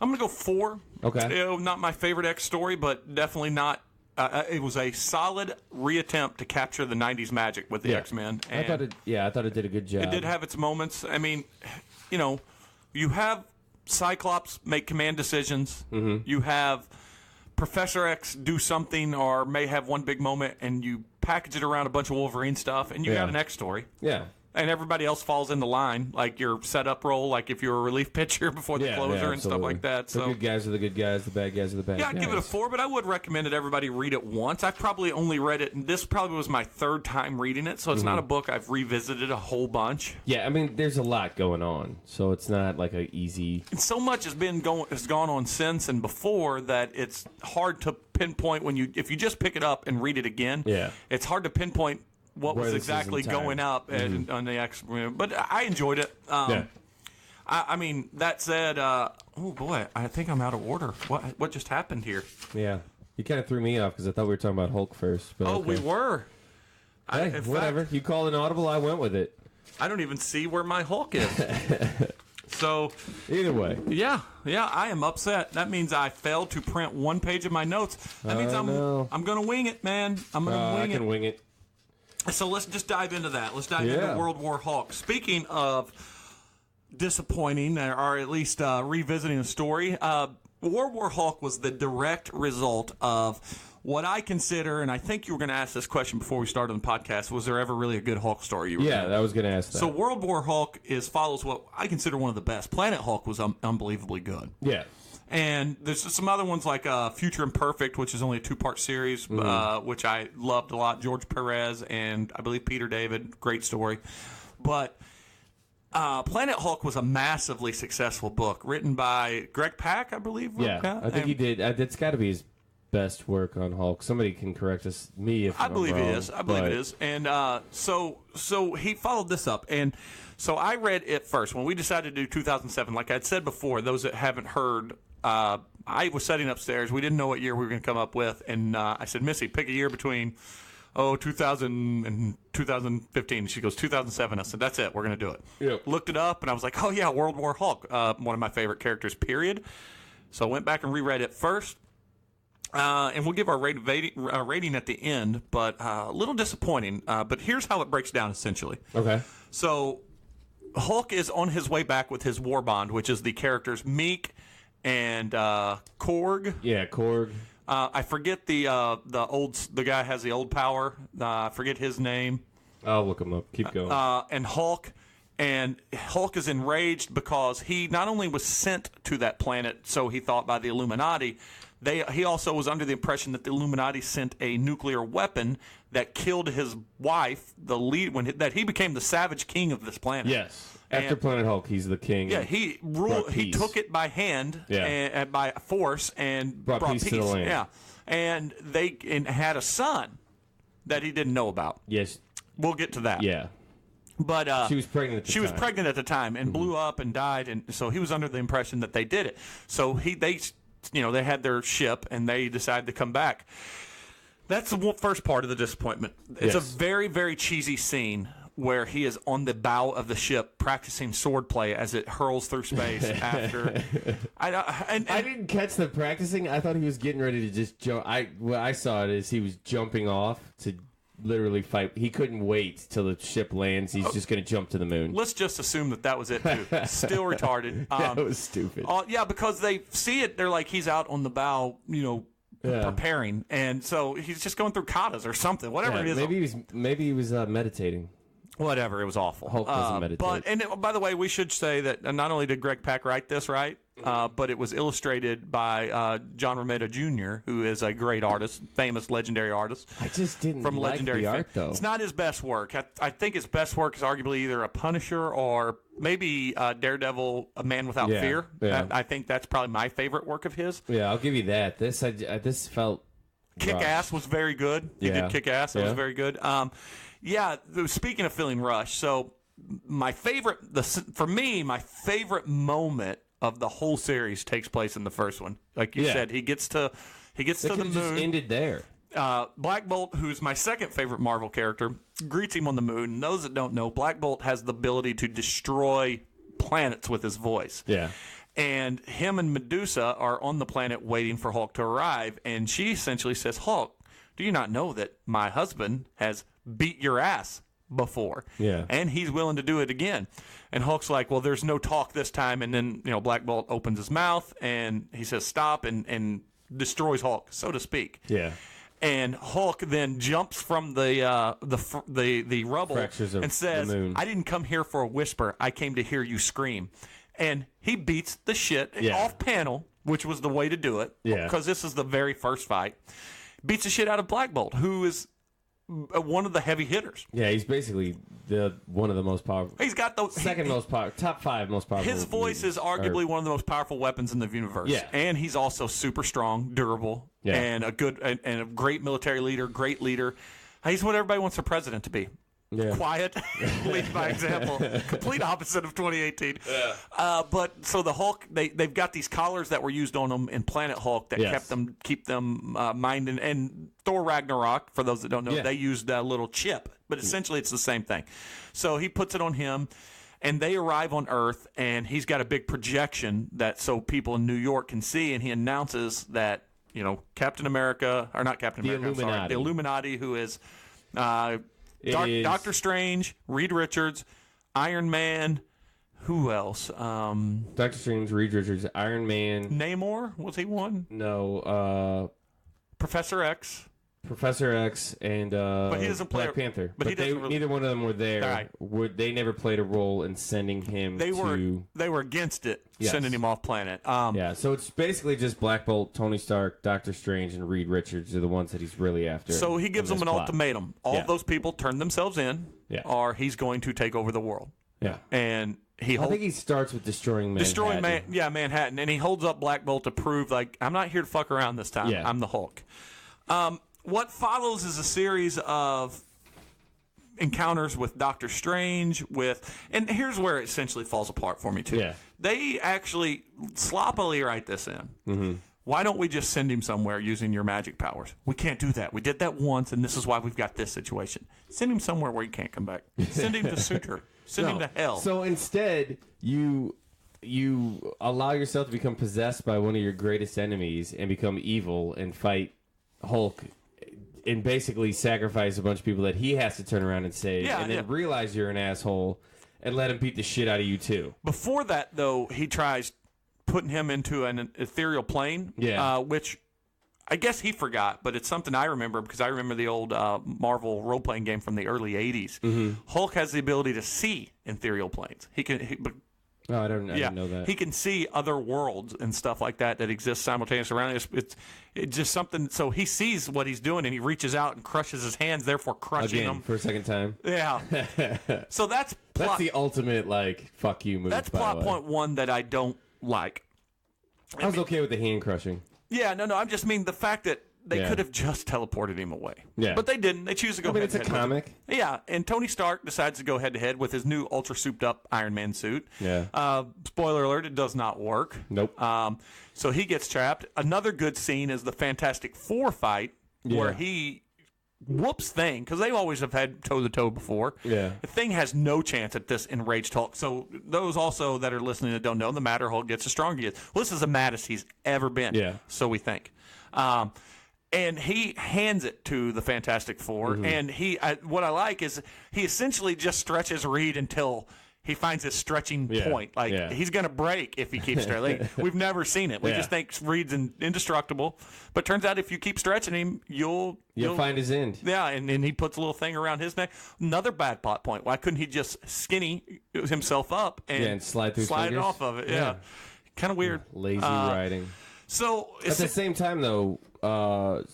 I'm going to go 4. Okay. Not my favorite X story, but definitely not. It was a solid reattempt to capture the 90s magic with the X-Men. I thought it did a good job. It did have its moments. I mean, you have Cyclops make command decisions. Mm-hmm. You have Professor X do something or may have one big moment, and you package it around a bunch of Wolverine stuff, and you got an X story. Yeah. And everybody else falls into line, like your setup role, like if you're a relief pitcher before the closer and stuff like that. So the good guys are the good guys, the bad guys are the bad guys. Yeah, I'd give it a 4, but I would recommend that everybody read it once. I've probably only read it, and this probably was my 3rd time reading it, so it's not a book I've revisited a whole bunch. Yeah, I mean, there's a lot going on, so it's not like an easy... And so much has gone on since and before that it's hard to pinpoint if you just pick it up and read it again. Yeah. It's hard to pinpoint what was exactly going up on the X. But I enjoyed it. I mean, that said, oh boy, I think I'm out of order. What just happened here? Yeah. You kind of threw me off because I thought we were talking about Hulk first. But we were. Hey, whatever. You called an audible, I went with it. I don't even see where my Hulk is. So either way. Yeah, I am upset. That means I failed to print one page of my notes. That means I'm going to wing it, man. I'm going to wing it. I can wing it. So let's just dive into that. Let's dive into World War Hulk. Speaking of disappointing, or at least revisiting a story, World War Hulk was the direct result of what I consider, and I think you were going to ask this question before we started the podcast, was there ever really a good Hulk story? I was going to ask that. So World War Hulk follows what I consider one of the best. Planet Hulk was unbelievably good. Yeah. And there's some other ones like Future Imperfect, which is only a 2-part series, which I loved a lot. George Perez and I believe Peter David. Great story. But Planet Hulk was a massively successful book written by Greg Pak, I believe. Yeah, I think he did. It's got to be his best work on Hulk. Somebody can correct me if I'm wrong. I believe it is. And so he followed this up. And so I read it first. When we decided to do 2007, like I'd said before, those that haven't heard, I was sitting upstairs. We didn't know what year we were going to come up with. And I said, Missy, pick a year between 2000 and 2015. She goes, 2007. I said, that's it. We're going to do it. Yep. Looked it up, and I was like, oh, yeah, World War Hulk. One of my favorite characters, period. So I went back and reread it first. And we'll give our rating at the end, but a little disappointing. But here's how it breaks down, essentially. Okay. So Hulk is on his way back with his war bond, which is the characters Meek and Korg. Yeah, Korg. I forget the guy has the old power. I forget his name. I'll look him up. Keep going. And Hulk. And Hulk is enraged because he not only was sent to that planet, so he thought, by the Illuminati, he also was under the impression that the Illuminati sent a nuclear weapon that killed his wife, that he became the savage king of this planet. Yes. After Planet Hulk, he's the king. Yeah, he took it by hand and by force and brought peace to the land. Yeah. And they had a son that he didn't know about. Yes. We'll get to that. Yeah. But she was pregnant at the time. She was pregnant at the time and blew up and died, and so he was under the impression that they did it. So they had their ship and they decided to come back. That's the first part of the disappointment. It's a very, very cheesy scene where he is on the bow of the ship practicing swordplay as it hurls through space after. I didn't catch the practicing. I thought he was getting ready to just jump. What I saw it is he was jumping off to literally fight. He couldn't wait till the ship lands. He's just going to jump to the moon. Let's just assume that was it, too. Still retarded. That was stupid. Yeah, because they see it. They're like, he's out on the bow, preparing. And so he's just going through katas or something, whatever it is. Maybe he was meditating. Whatever, it was awful. Hulk doesn't meditate. By the way, we should say that not only did Greg Pak write this, right, but it was illustrated by John Romita Jr., who is a great artist, famous legendary artist. I just didn't from like legendary the art, though. It's not his best work. I think his best work is arguably either a Punisher or maybe Daredevil, A Man Without Fear. Yeah. I think that's probably my favorite work of his. Yeah, I'll give you that. This felt Kick-Ass was very good. He did Kick-Ass. It was very good. Speaking of feeling rushed, so my favorite moment of the whole series takes place in the first one. Like you said, he gets to the moon. Just ended there. Black Bolt, who's my second favorite Marvel character, greets him on the moon. And those that don't know, Black Bolt has the ability to destroy planets with his voice. Yeah. And him and Medusa are on the planet waiting for Hulk to arrive. And she essentially says, Hulk, do you not know that my husband has beat your ass before? Yeah. And he's willing to do it again. And Hulk's like, well, there's no talk this time. And then, Black Bolt opens his mouth and he says, stop, and destroys Hulk, so to speak. Yeah. And Hulk then jumps from the rubble and says, I didn't come here for a whisper. I came to hear you scream. And he beats the shit off panel, which was the way to do it. Yeah. Because this is the very first fight. Beats the shit out of Black Bolt, who is one of the heavy hitters. Yeah, he's basically one of the most powerful. He's got the most powerful, top 5 most powerful. His voice is arguably one of the most powerful weapons in the universe. Yeah. And he's also super strong, durable, and a great military leader, great leader. He's what everybody wants their president to be. Yeah. Quiet, lead by example. Complete opposite of 2018. Yeah. But so the Hulk, they've got these collars that were used on them in Planet Hulk that keep them minding. And Thor Ragnarok, for those that don't know, they used a little chip, but essentially it's the same thing. So he puts it on him, and they arrive on Earth, and he's got a big projection that so people in New York can see, and he announces that Captain America, or not Captain America, I'm sorry, the Illuminati, who is. Doctor Strange, Reed Richards, Iron Man, who else? Doctor Strange, Reed Richards, Iron Man. Namor, was he one? No. Professor X. Professor X and but he doesn't play Black Panther. But neither one of them were there. Right. They never played a role in sending him They were against it, sending him off planet. So it's basically just Black Bolt, Tony Stark, Doctor Strange, and Reed Richards are the ones that he's really after. So he gives them an ultimatum. All of those people turn themselves in, or he's going to take over the world. Yeah. And I think he starts with destroying Manhattan. Manhattan. And he holds up Black Bolt to prove, I'm not here to fuck around this time. Yeah. I'm the Hulk. What follows is a series of encounters with Doctor Strange, and here's where it essentially falls apart for me, too. Yeah. They actually sloppily write this in. Mm-hmm. Why don't we just send him somewhere using your magic powers? We can't do that. We did that once, and this is why we've got this situation. Send him somewhere where he can't come back. Send him to Suture. Send him to hell. So instead, you allow yourself to become possessed by one of your greatest enemies and become evil and fight Hulk and basically sacrifice a bunch of people that he has to turn around and save, and then realize you're an asshole and let him beat the shit out of you too. Before that, though, he tries putting him into an ethereal plane, which I guess he forgot, but it's something I remember because I remember the old Marvel role-playing game from the early 80s. Mm-hmm. Hulk has the ability to see ethereal planes. He Oh, I didn't know that. He can see other worlds and stuff like that exist simultaneously around him. It's just something. So he sees what he's doing, and he reaches out and crushes his hands, therefore crushing them for a second time. Yeah. So that's the ultimate fuck you move. That's plot point one that I don't like. I was okay with the hand crushing. Yeah, no. I just mean the fact that they could have just teleported him away. Yeah. But they didn't. They choose to go head to head. It's a comic. Yeah, and Tony Stark decides to go head to head with his new ultra souped up Iron Man suit. Yeah. Spoiler alert, it does not work. Nope. So he gets trapped. Another good scene is the Fantastic Four fight where he whoops Thing, because they always have had toe-to-toe before. Yeah. The Thing has no chance at this enraged Hulk. So those also that are listening that don't know, the madder Hulk gets, the stronger he is. Well, this is the maddest he's ever been. Yeah. So we think. And he hands it to the Fantastic Four. Mm-hmm. And what I like is he essentially just stretches Reed until he finds his stretching point. He's going to break if he keeps stretching. We've never seen it. We just think Reed's indestructible. But turns out if you keep stretching him, you'll find his end. Yeah, and he puts a little thing around his neck. Another bad plot point. Why couldn't he just skinny himself up and slide it off of it? Yeah. Kind of weird. Lazy writing. So at the same time, though,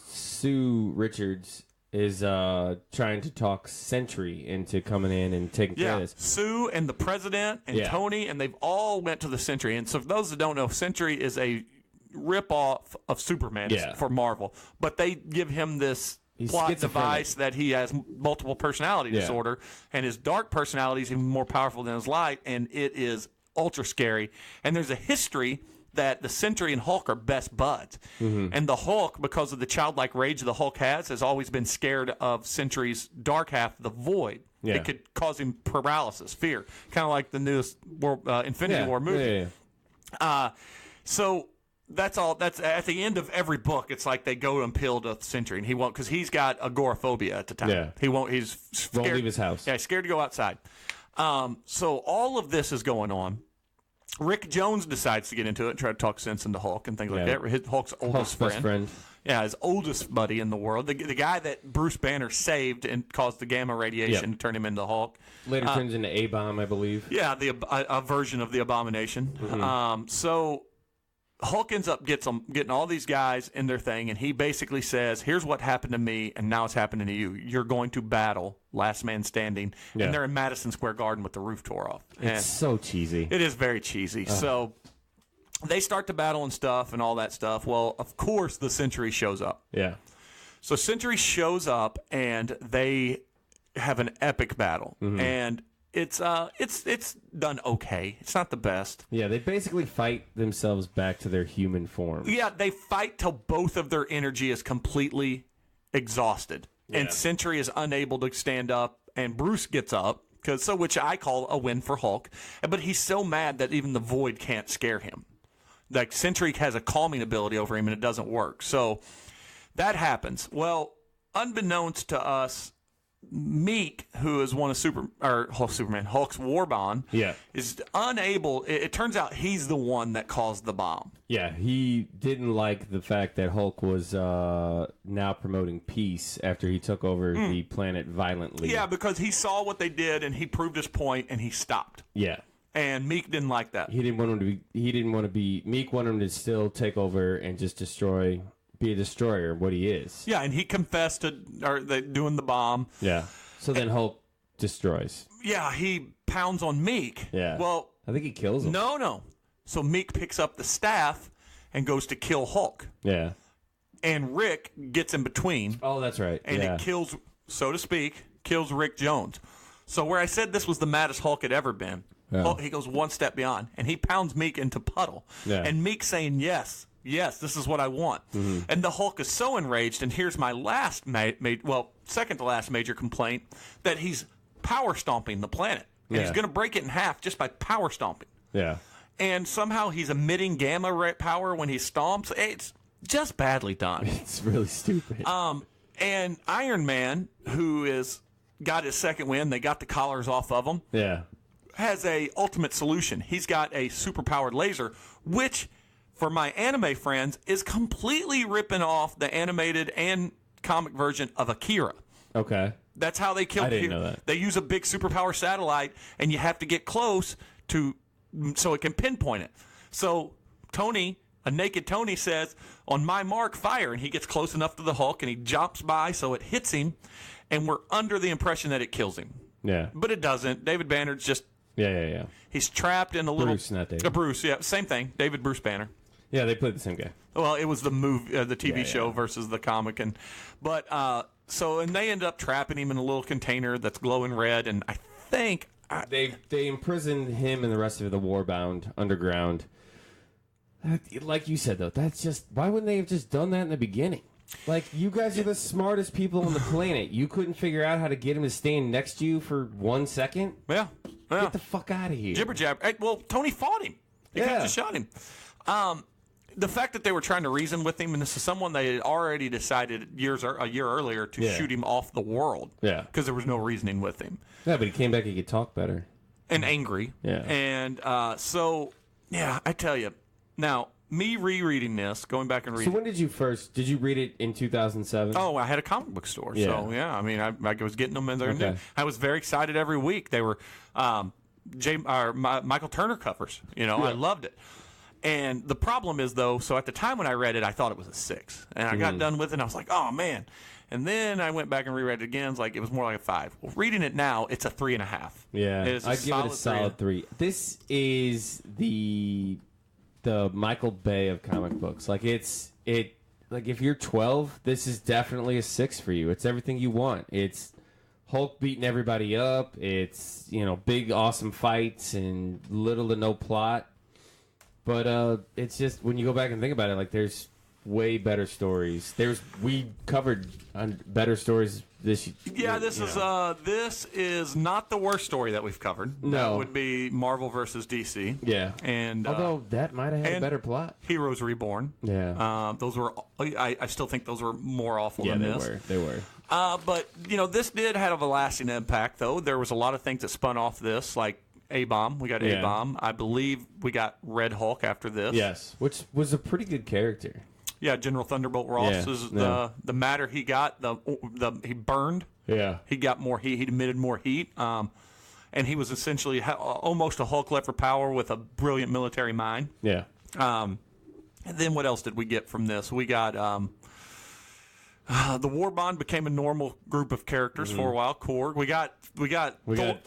Sue Richards is trying to talk Sentry into coming in and taking care of this. Sue and the president and Tony, and they've all went to the Sentry. And so for those that don't know, Sentry is a rip-off of Superman for Marvel. But they give him this plot device that he has multiple personality disorder, and his dark personality is even more powerful than his light, and it is ultra scary. And there's a history that the Sentry and Hulk are best buds. And the Hulk, because of the childlike rage the Hulk has always been scared of Sentry's dark half, the Void. Yeah. It could cause him paralysis, fear, kind of like the newest Infinity War movie. So that's all. That's at the end of every book. It's like they go and peel the Sentry, and he won't, because he's got agoraphobia at the time. Yeah. He won't. He's scared. Won't leave his house. Yeah, he's scared to go outside. So all of this is going on. Rick Jones decides to get into it and try to talk sense into Hulk and things like that. His Hulk's oldest best friend. Yeah, his oldest buddy in the world. The guy that Bruce Banner saved and caused the gamma radiation to turn him into Hulk. Later turns into A-Bomb, I believe. Yeah, a version of the Abomination. So Hulk ends up getting all these guys in their thing, and he basically says, here's what happened to me, and now it's happening to you. You're going to battle last man standing. And they're in Madison Square Garden with the roof tore off. It's so cheesy. It is very cheesy. So they start to battle and stuff and all that stuff. Well, of course, the Sentry shows up. Yeah. So Sentry shows up, and they have an epic battle. And it's done okay. It's not the best. Yeah, they basically fight themselves back to their human form. Yeah, they fight till both of their energy is completely exhausted. Yeah. And Sentry is unable to stand up, and Bruce gets up, which I call a win for Hulk. But he's so mad that even the Void can't scare him. Like, Sentry has a calming ability over him, and it doesn't work. So that happens. Well, unbeknownst to us, Meek, who is one of Hulk's war bond, is unable. It turns out he's the one that caused the bomb. Yeah, he didn't like the fact that Hulk was now promoting peace after he took over the planet violently. Yeah, because he saw what they did and he proved his point and he stopped. Yeah. And Meek didn't like that. He didn't want him to be. He didn't want to be. Meek wanted him to still take over and just be a destroyer, what he is. Yeah, and he confessed to doing the bomb. Yeah. So then Hulk destroys. Yeah, he pounds on Meek. Yeah. Well, I think he kills him. No. So Meek picks up the staff and goes to kill Hulk. Yeah. And Rick gets in between. Oh, that's right. And it kills, so to speak, Rick Jones. So where I said this was the maddest Hulk had ever been, he goes one step beyond, and he pounds Meek into puddle. Yeah. And Meek saying, yes, this is what I want. And the Hulk is so enraged, and here's my last, second to last major complaint, that he's power stomping the planet. And he's going to break it in half just by power stomping. Yeah. And somehow he's emitting gamma power when he stomps. It's just badly done. It's really stupid. And Iron Man, who got his second win, they got the collars off of him. Yeah. Has a ultimate solution. He's got a super-powered laser, which, for my anime friends, is completely ripping off the animated and comic version of Akira. Okay. That's how they kill. I didn't know that. They use a big superpower satellite, and you have to get close so it can pinpoint it. So a naked Tony says, on my mark, fire, and he gets close enough to the Hulk, and he jumps by so it hits him, and we're under the impression that it kills him. Yeah. But it doesn't. David Banner's just... Yeah. He's trapped in a little... Bruce, not David. Bruce, yeah. Same thing. David Bruce Banner. Yeah, they played the same guy. Well, it was the the TV show versus the comic. And they end up trapping him in a little container that's glowing red, and I think... They imprisoned him and the rest of the Warbound underground. Like you said, though, that's just... Why wouldn't they have just done that in the beginning? Like, you guys are the smartest people on the planet. You couldn't figure out how to get him to stand next to you for 1 second? Yeah. Get the fuck out of here. Jibber jabber. Well, Tony fought him. He could have just shot him. The fact that they were trying to reason with him, and this is someone they had already decided a year earlier to shoot him off the world. Yeah. Because there was no reasoning with him. Yeah, but he came back, he could talk better. And angry. Yeah. And I tell you. Now, me rereading this, going back and reading. So when did you read it in 2007? Oh, I had a comic book store. Yeah. So, yeah, I mean, I was getting them in there. Okay. I was very excited every week. They were Michael Turner covers. I loved it. And the problem is, though, so at the time when I read it, I thought it was a 6. And I got done with it, and I was like, oh, man. And then I went back and reread it again. It was more like a 5. Well, reading it now, it's a 3.5. Yeah, I'd give it a solid 3. This is the Michael Bay of comic books. Like if you're 12, this is definitely a 6 for you. It's everything you want. It's Hulk beating everybody up. It's big awesome fights and little to no plot. But it's just when you go back and think about it, like there's way better stories. We covered better stories this year. Yeah, this is not the worst story that we've covered. No. That would be Marvel versus DC. Yeah. And although that might have had a better plot. Heroes Reborn. Yeah. Those were I still think those were more awful than this. They were. But this did have a lasting impact though. There was a lot of things that spun off this, like A-Bomb. We got A-Bomb. I believe we got Red Hulk after this. Yes, which was a pretty good character. Yeah, General Thunderbolt Ross is the matter he got. He burned. Yeah, he got more heat. He emitted more heat. And he was essentially almost a Hulk left for power with a brilliant military mind. Yeah. And then what else did we get from this? We got the War Bond became a normal group of characters for a while. Korg. We got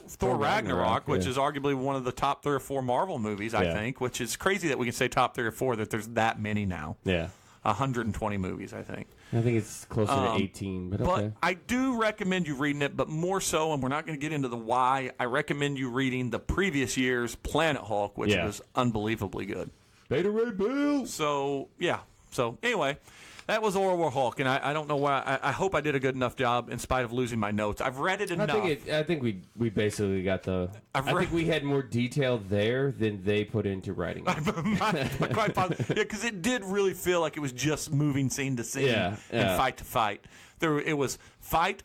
Thor Ragnarok, which is arguably one of the top 3 or 4 Marvel movies. I think, which is crazy that we can say top 3 or 4. That there's that many now. Yeah. 120 movies, I think. I think it's closer to 18, but okay. But I do recommend you reading it, but more so, and we're not going to get into the why, I recommend you reading the previous year's Planet Hulk, which was unbelievably good. Beta Ray Bill! So, yeah. So, anyway, that was Orwell Hulk, and I don't know why. I hope I did a good enough job in spite of losing my notes. I've read it enough. I think we basically got the... I think we had more detail there than they put into writing it. Quite positive. Yeah, because it did really feel like it was just moving scene to scene and fight to fight. It was fight,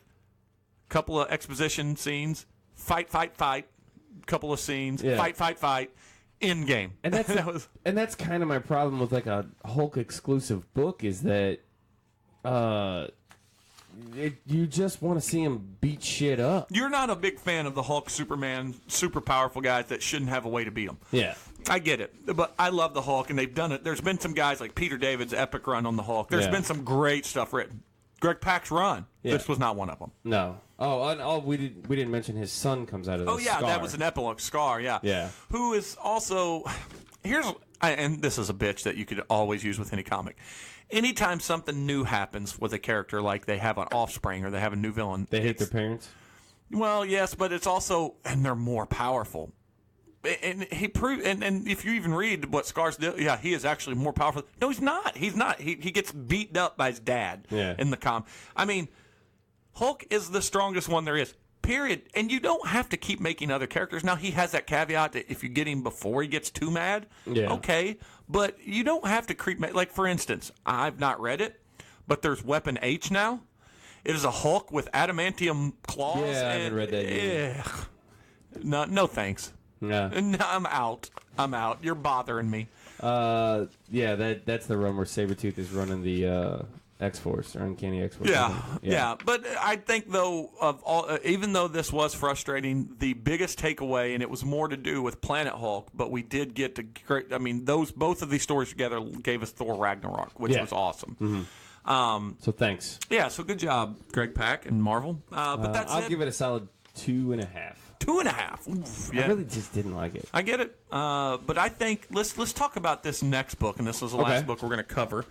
couple of exposition scenes, fight, couple of scenes, fight, end game. And that's kind of my problem with like a Hulk exclusive book is that you just want to see him beat shit up. You're not a big fan of the Hulk, Superman, super powerful guys that shouldn't have a way to beat them. Yeah. I get it, but I love the Hulk, and they've done it. There's been some guys like Peter David's epic run on the Hulk. There's been some great stuff written. Greg Pak's run. Yeah. This was not one of them. No. Oh, we didn't mention his son comes out of the Scar. That was an epilogue. Scar, yeah. Yeah. Who is also... and this is a bitch that you could always use with any comic. Anytime something new happens with a character, like they have an offspring or they have a new villain... They hate their parents? Well, yes, but it's also... And they're more powerful. And he proved, and if you even read what Scar's did, he is actually more powerful. No, he's not. He's not. He gets beaten up by his dad in the com. I mean, Hulk is the strongest one there is. Period. And you don't have to keep making other characters. Now he has that caveat that if you get him before he gets too mad, okay. But you don't have to creep. Like for instance, I've not read it, but there's Weapon H now. It is a Hulk with adamantium claws. Yeah, I haven't read that yet. No, thanks. Yeah. I'm out. You're bothering me. That's the run where Sabretooth is running the X-Force or Uncanny X-Force. Yeah. But I think though of all, even though this was frustrating, the biggest takeaway, and it was more to do with Planet Hulk, but we did get to great. I mean, both of these stories together gave us Thor Ragnarok, which was awesome. Mm-hmm. So thanks. Yeah. So good job, Greg Pak and Marvel. But I'll give it a solid 2.5. 2.5. Oof, yeah. I really just didn't like it. I get it, but I think let's talk about this next book, and this is the last book we're going to cover.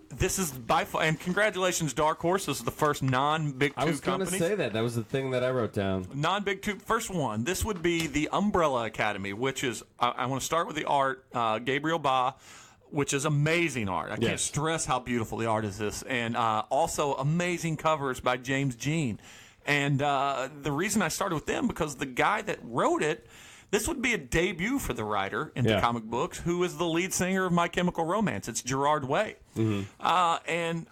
This is by far, and congratulations, Dark Horse. This is the first non-Big Two company. I was going to say that. That was the thing that I wrote down. Non-Big Two, first one. This would be the Umbrella Academy, which is I want to start with the art. Gabriel Ba, which is amazing art. I can't stress how beautiful the art is. This, and also amazing covers by James Jean. And the reason I started with them, because the guy that wrote it, this would be a debut for the writer into comic books, who is the lead singer of My Chemical Romance. It's Gerard Way. Mm-hmm. And,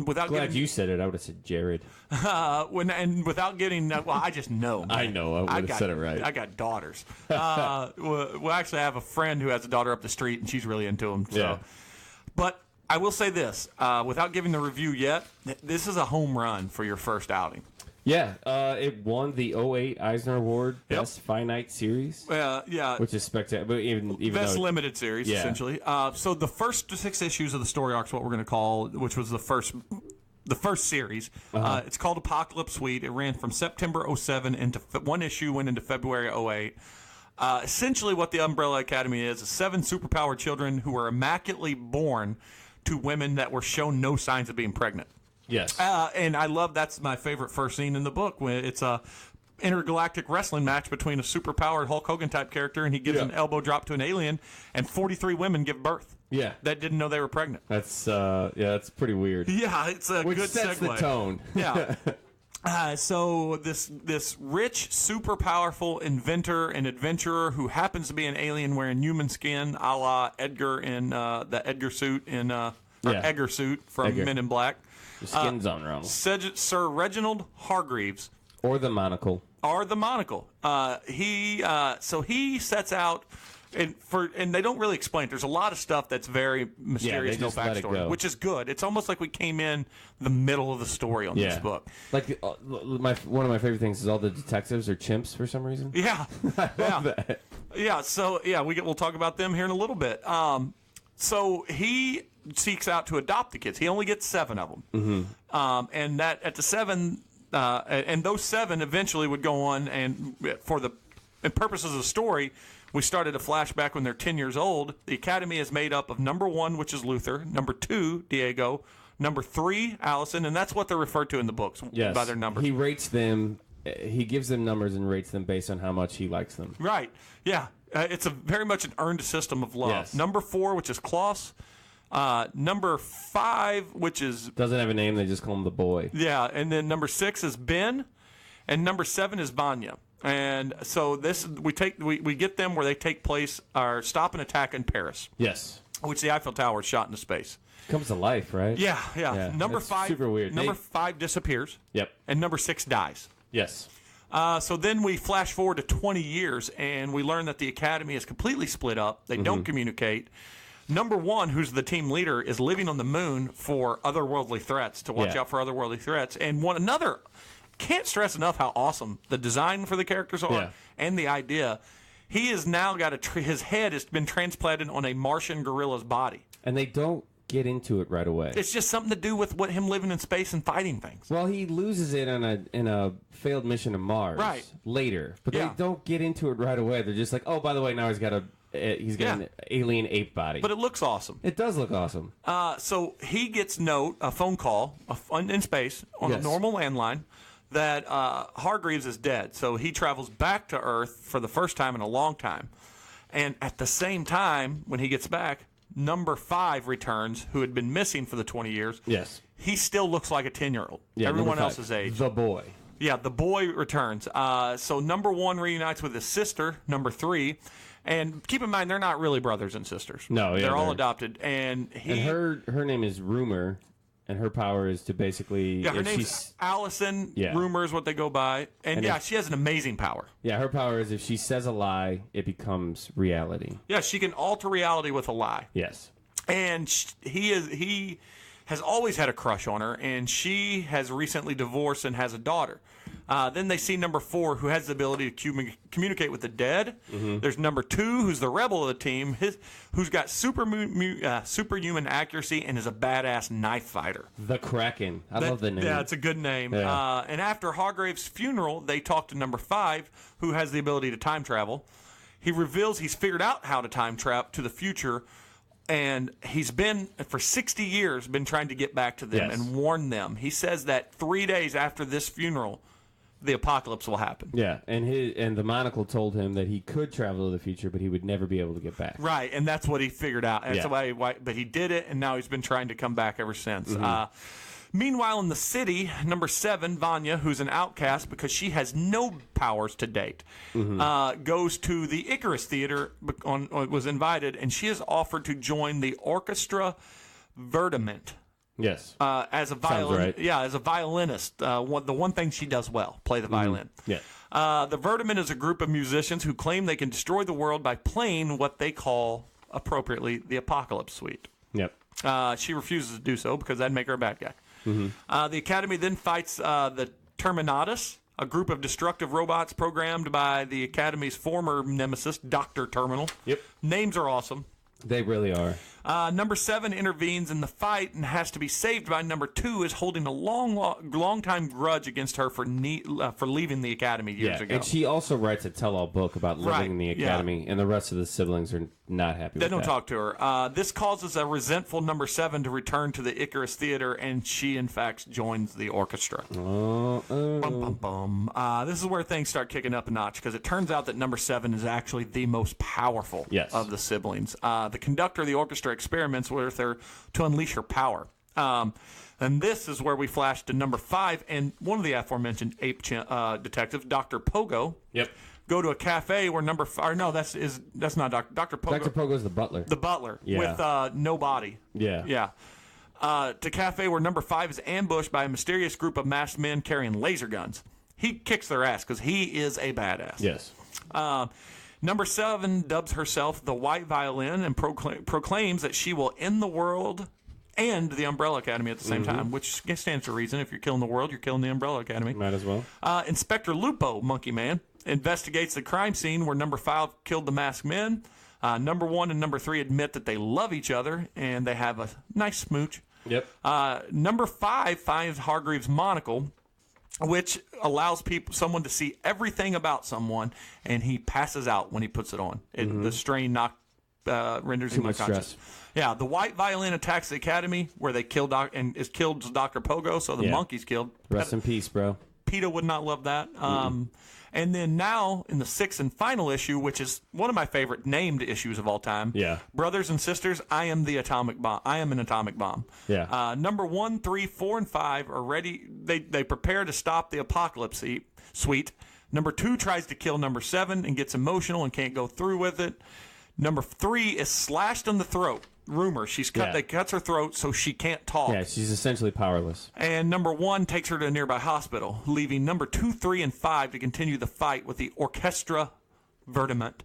without Glad you said it. I would have said Jared. Without getting, I just know. Man. I know. I would have said it right. I got daughters. We actually have a friend who has a daughter up the street, and she's really into him. So. Yeah. But I will say this, without giving the review yet, this is a home run for your first outing. Yeah, it won the 2008 Eisner Award, Best Finite Series. Which is spectacular. But even Best Limited Series, essentially. So the first 6 issues of the story arc is what we're going to call, which was the first series. It's called Apocalypse Suite. It ran from September 07 into one issue went into February 08. Essentially, what the Umbrella Academy is 7 superpowered children who were immaculately born to women that were shown no signs of being pregnant. Yes. And I love, that's my favorite first scene in the book, when it's intergalactic wrestling match between a superpowered Hulk Hogan type character, and he gives an elbow drop to an alien, and 43 women give birth. Yeah, that didn't know they were pregnant. That's that's pretty weird. Yeah, it's a Which good sets segue. the tone. Yeah. So this rich, super powerful inventor and adventurer who happens to be an alien wearing human skin, a la Edgar in the Edgar suit in Edgar suit from Edgar. Men in Black. The skin's on wrong. Sir Reginald Hargreaves. Or the monocle. He sets out. And they don't really explain it. There's a lot of stuff that's very mysterious, no backstory, which is good. It's almost like we came in the middle of the story on this book. Like one of my favorite things is all the detectives are chimps for some reason. Yeah, I love that. Yeah. So we'll talk about them here in a little bit. So he seeks out to adopt the kids. He only gets 7 of them, and that at the 7, and those 7 eventually would go on, and for the purposes of the story. We started a flashback when they're 10 years old. The Academy is made up of number 1, which is Luther, number 2, Diego, number 3, Allison, and that's what they're referred to in the books by their numbers. He rates them. He gives them numbers and rates them based on how much he likes them. Right. Yeah. It's very much an earned system of love. Yes. Number 4, which is Klaus. Number 5, which is... Doesn't have a name. They just call him the boy. Yeah. And then number 6 is Ben. And number 7 is Vanya. And so we get them where they take place, or stop an attack in Paris. Yes. Which the Eiffel Tower is shot into space. Comes to life, right? Yeah. Number 5, super weird. Number 5 disappears. Yep. And number 6 dies. Yes. So then we flash forward to 20 years, and we learn that the Academy is completely split up. They don't communicate. Number 1, who's the team leader, is living on the moon for otherworldly threats, to watch out for otherworldly threats. And another... Can't stress enough how awesome the design for the characters are and the idea. He has now got his head has been transplanted on a Martian gorilla's body. And they don't get into it right away. It's just something to do with him living in space and fighting things. Well, he loses it in a failed mission to Mars later. But they don't get into it right away. They're just like, oh, by the way, now he's got an alien ape body. But it looks awesome. It does look awesome. So he gets a phone call in space on a normal landline. That Hargreaves is dead. So he travels back to Earth for the first time in a long time. And at the same time, when he gets back, number 5 returns, who had been missing for the 20 years. Yes. He still looks like a 10-year-old. Yeah, everyone else's age. The boy. Yeah, the boy returns. So number 1 reunites with his sister, number 3. And keep in mind, they're not really brothers and sisters. No, they're all adopted. And her name is Rumor. And her power is to basically... Yeah, her name's Allison. Yeah. Rumor is what they go by. And she has an amazing power. Yeah, her power is if she says a lie, it becomes reality. Yeah, she can alter reality with a lie. Yes. And he has always had a crush on her, and she has recently divorced and has a daughter. Then they see number 4, who has the ability to communicate with the dead. There's number 2, who's the rebel of the team, who's got superhuman accuracy and is a badass knife fighter. The Kraken. I love the name. Yeah, it's a good name. Yeah. And after Hargreaves' funeral, they talk to number 5, who has the ability to time travel. He reveals he's figured out how to time travel to the future, and he's been, for 60 years, been trying to get back to them and warn them. He says that 3 days after this funeral, the apocalypse will happen. Yeah, and the monocle told him that he could travel to the future, but he would never be able to get back. Right, and that's what he figured out. That's why, but he did it, and now he's been trying to come back ever since. Meanwhile, in the city, number 7, Vanya, who's an outcast because she has no powers to date, goes to the Icarus Theater, was invited, and she is offered to join the Orchestra Verdament. Yes. As a as a violinist, the one thing she does well, play the violin. Yeah. The Verdament is a group of musicians who claim they can destroy the world by playing what they call, appropriately, the Apocalypse Suite. Yep. She refuses to do so because that'd make her a bad guy. The Academy then fights the Terminatus, a group of destructive robots programmed by the Academy's former nemesis, Dr. Terminal. Yep. Names are awesome. They really are. Number 7 intervenes in the fight and has to be saved by number 2, is holding a long time grudge against her for leaving the academy years ago. And she also writes a tell-all book about living in the academy, and the rest of the siblings are not happy with that. They don't talk to her. This causes a resentful number 7 to return to the Icarus Theater, and she, in fact, joins the orchestra. Bum, bum, bum. This is where things start kicking up a notch, because it turns out that number 7 is actually the most powerful of the siblings. The conductor of the orchestra experiments with her to unleash her power. And this is where we flash to number 5, and one of the aforementioned ape detectives, Dr. Pogo. Yep. Go to a cafe where number 5. No, that's not Dr. Pogo. Dr. Pogo's the butler. The butler with no body. Yeah. To cafe where number 5 is ambushed by a mysterious group of masked men carrying laser guns. He kicks their ass because he is a badass. Yes. Number 7 dubs herself the White Violin and proclaims that she will end the world and the Umbrella Academy at the same time, which stands to reason. If you're killing the world, you're killing the Umbrella Academy. Might as well. Inspector Lupo, Monkey Man, investigates the crime scene where number 5 killed the masked men. Number 1 and number 3 admit that they love each other and they have a nice smooch. Yep. Number 5 finds Hargreaves' monocle, which allows someone to see everything about someone, and he passes out when he puts it on. The strain renders him unconscious. Yeah, the White Violin attacks the academy where they kill kills Dr. Pogo, so the monkey's killed. Rest in peace, bro. PETA would not love that. And then now, in the 6th and final issue, which is one of my favorite named issues of all time, Brothers and Sisters, I am the atomic bomb. I am an atomic bomb. Yeah. Number 1, 3, 4, and 5 are ready. They prepare to stop the apocalypse suite. Number 2 tries to kill number 7 and gets emotional and can't go through with it. Number 3 is slashed in the throat. Rumor, they cuts her throat so she can't talk. Yeah, she's essentially powerless. And number 1 takes her to a nearby hospital, leaving number 2, 3, and 5 to continue the fight with the Orchestra Verdiment,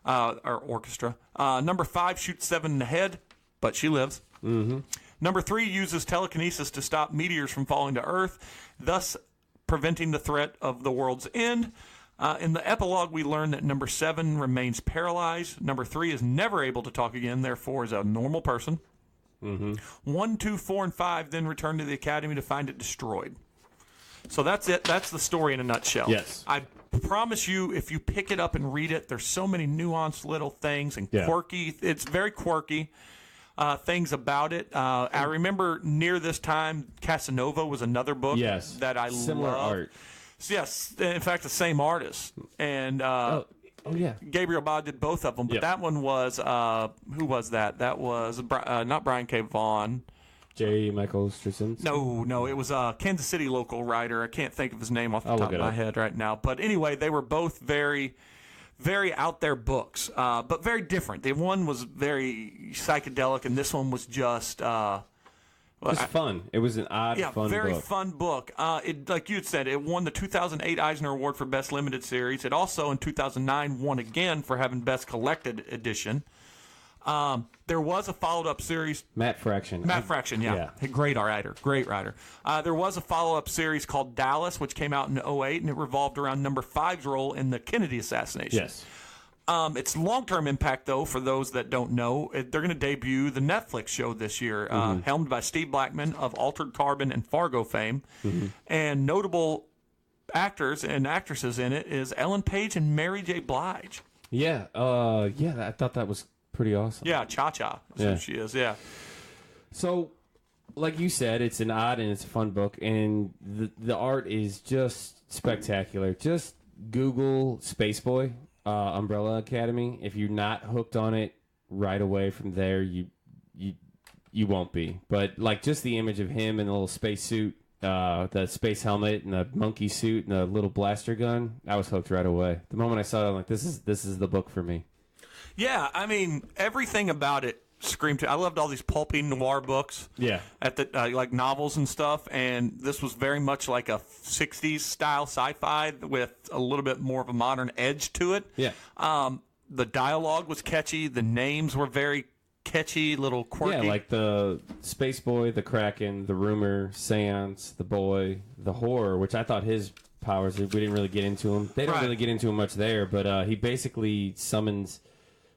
or orchestra. Number 5 shoots 7 in the head, but she lives. Number 3 uses telekinesis to stop meteors from falling to Earth, thus preventing the threat of the world's end. In the epilogue, we learn that number 7 remains paralyzed. Number 3 is never able to talk again, therefore is a normal person. 1, 2, 4, and 5 then return to the academy to find it destroyed. So that's it. That's the story in a nutshell. Yes. I promise you, if you pick it up and read it, there's so many nuanced little things and quirky. It's very quirky. Things about it. I remember near this time, Casanova was another book that I Similar love. art. Yes, in fact, the same artist. And Gabriel Bond did both of them. But that one was, who was that? That was not Brian K. Vaughan. J. Michael Straczynski? No, it was a Kansas City local writer. I can't think of his name off the top of my head right now. But anyway, they were both very, very out there books, but very different. The one was very psychedelic, and this one was just... it was fun. It was an odd, fun book. Very fun book. It, like you had said, it won the 2008 Eisner Award for Best Limited Series. It also, in 2009, won again for having Best Collected Edition. There was a followed-up series. Matt Fraction, Great writer. There was a follow-up series called Dallas, which came out in 2008, and it revolved around number 5's role in the Kennedy assassination. Yes. Its long-term impact, though, for those that don't know, they're going to debut the Netflix show this year, helmed by Steve Blackman of Altered Carbon and Fargo fame. And notable actors and actresses in it is Ellen Page and Mary J. Blige. Yeah, I thought that was pretty awesome. Yeah, Cha-Cha is who she is, So, like you said, it's an odd and it's a fun book, and the art is just spectacular. Just Google Space Boy. Umbrella Academy. If you're not hooked on it right away from there, you won't be. But like just the image of him in the little space suit, the space helmet, and the monkey suit, and the little blaster gun, I was hooked right away. The moment I saw it, I'm like, this is the book for me. Yeah, I mean everything about it screamed to. I loved all these pulpy noir books. Yeah, at the like novels and stuff, and this was very much like a 60s style sci-fi with a little bit more of a modern edge to it. Yeah. The dialogue was catchy. The names were very catchy, little quirky. Yeah, like the Space Boy, the Kraken, the Rumor, Seance, the Boy, the Horror, which I thought his powers, we didn't really get into him. They don't really get into him much there, but he basically summons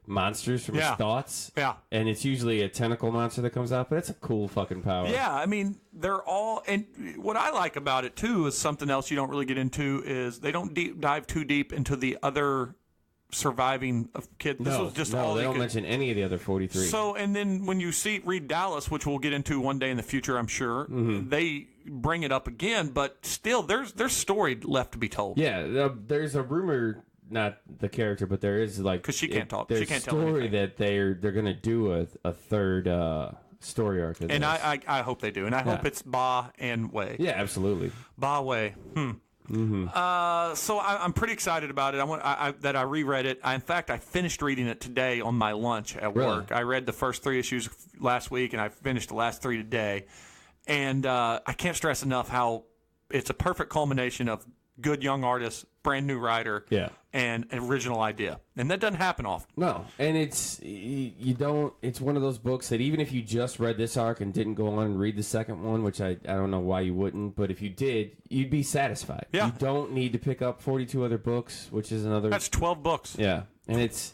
monsters from his thoughts. Yeah. And it's usually a tentacle monster that comes out, but it's a cool fucking power. Yeah, I mean, they're all... And what I like about it, too, is something else you don't really get into, is they don't dive too deep into the other surviving kid. This was just all they don't mention any of the other 43. So, and then when you read Dallas, which we'll get into one day in the future, I'm sure, they bring it up again, but still, there's story left to be told. Yeah, there's a rumor... Not the character, but there is like because she can't talk. There's she can't tell anything. Story that they're gonna do a third story arc. And I hope they do, and I hope it's Ba and Wei. Yeah, absolutely. Ba Wei. So I'm pretty excited about it. That I reread it. In fact, I finished reading it today on my lunch at work. I read the first 3 issues last week, and I finished the last 3 today. And I can't stress enough how it's a perfect culmination of good young artist, brand new writer, and an original idea. And that doesn't happen often. No, and it's one of those books that even if you just read this arc and didn't go on and read the second one, which I don't know why you wouldn't, but if you did, you'd be satisfied. Yeah. You don't need to pick up 42 other books, which is another... That's 12 books. Yeah, and it's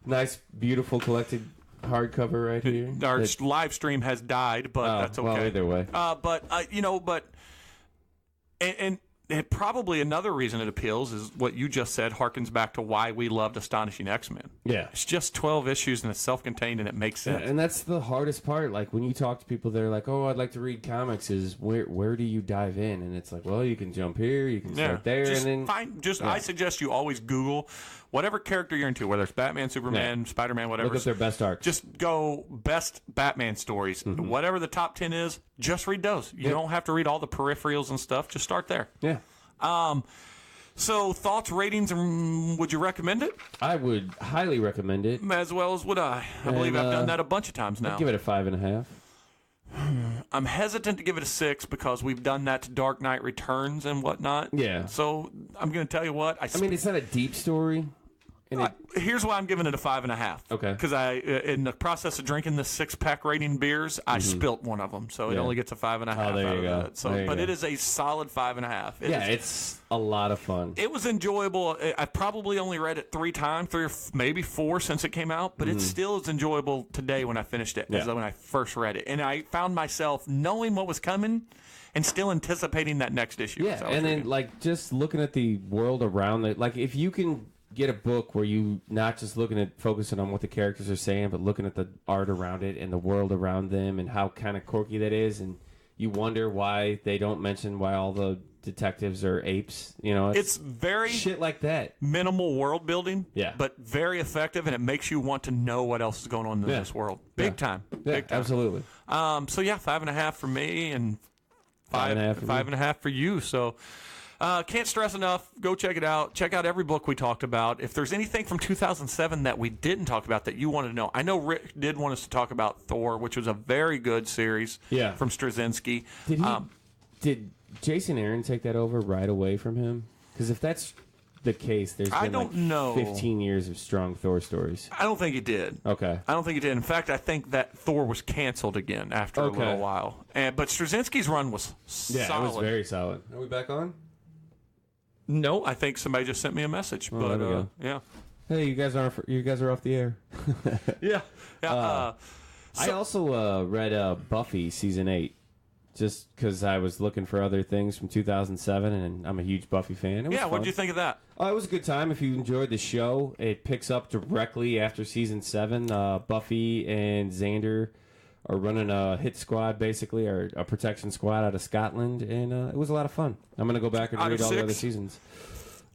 nice, beautiful collected hardcover right here. Our live stream has died, but that's okay. Well, either way. And probably another reason it appeals is what you just said, harkens back to why we loved Astonishing X-Men. Yeah. It's just 12 issues and it's self-contained and it makes sense. Yeah, and that's the hardest part. Like, when you talk to people, they're like, oh, I'd like to read comics, is where do you dive in? And it's like, well, you can jump here, you can start there. I suggest you always Google whatever character you're into, whether it's Batman, Superman, Spider-Man, whatever. Look at their best arcs. Just go best Batman stories. Whatever the top 10 is, just read those. You don't have to read all the peripherals and stuff. Just start there. Yeah. So thoughts, ratings, and would you recommend it? I would highly recommend it. As well as would I. I believe I've done that a bunch of times now. I'd give it a 5.5. I'm hesitant to give it a 6 because we've done that to Dark Knight Returns and whatnot. Yeah. So I'm going to tell you what. I mean, it's not a deep story. Here's why I'm giving it a 5.5. Okay. Because in the process of drinking this 6-pack rating beers, I spilt one of them, so it only gets a 5.5. Oh, there you go. So, it is a solid 5.5. It's a lot of fun. It was enjoyable. I probably only read it 3 times, 3 or maybe 4 since it came out, but it still is enjoyable today when I finished it as when I first read it, and I found myself knowing what was coming and still anticipating that next issue. Yeah, and then just looking at the world around it, if you can get a book where you not just focusing on what the characters are saying, but looking at the art around it and the world around them and how kind of quirky that is, and you wonder why they don't mention why all the detectives are apes. It's very shit like that. Minimal world building, yeah, but very effective, and it makes you want to know what else is going on in this world. Big time. Big time. Absolutely. So 5.5 for me, and 5.5 for you. So. Can't stress enough. Go check it out. Check out every book we talked about. If there's anything from 2007 that we didn't talk about that you want to know, I know Rick did want us to talk about Thor, which was a very good series from Straczynski. Did Jason Aaron take that over right away from him? Because if that's the case, there's been 15 years of strong Thor stories. I don't think he did. Okay. I don't think he did. In fact, I think that Thor was canceled again after a little while. But Straczynski's run was solid. Yeah, it was very solid. Are we back on? No, I think somebody just sent me a message. There we go. Yeah. Hey, you guys are off the air. Yeah. I also read Buffy season 8, just because I was looking for other things from 2007, and I'm a huge Buffy fan. What did you think of that? Oh, it was a good time. If you enjoyed the show, it picks up directly after season 7. Buffy and Xander are running a hit squad, basically, or a protection squad out of Scotland, and it was a lot of fun. I'm going to go back and read all the other seasons.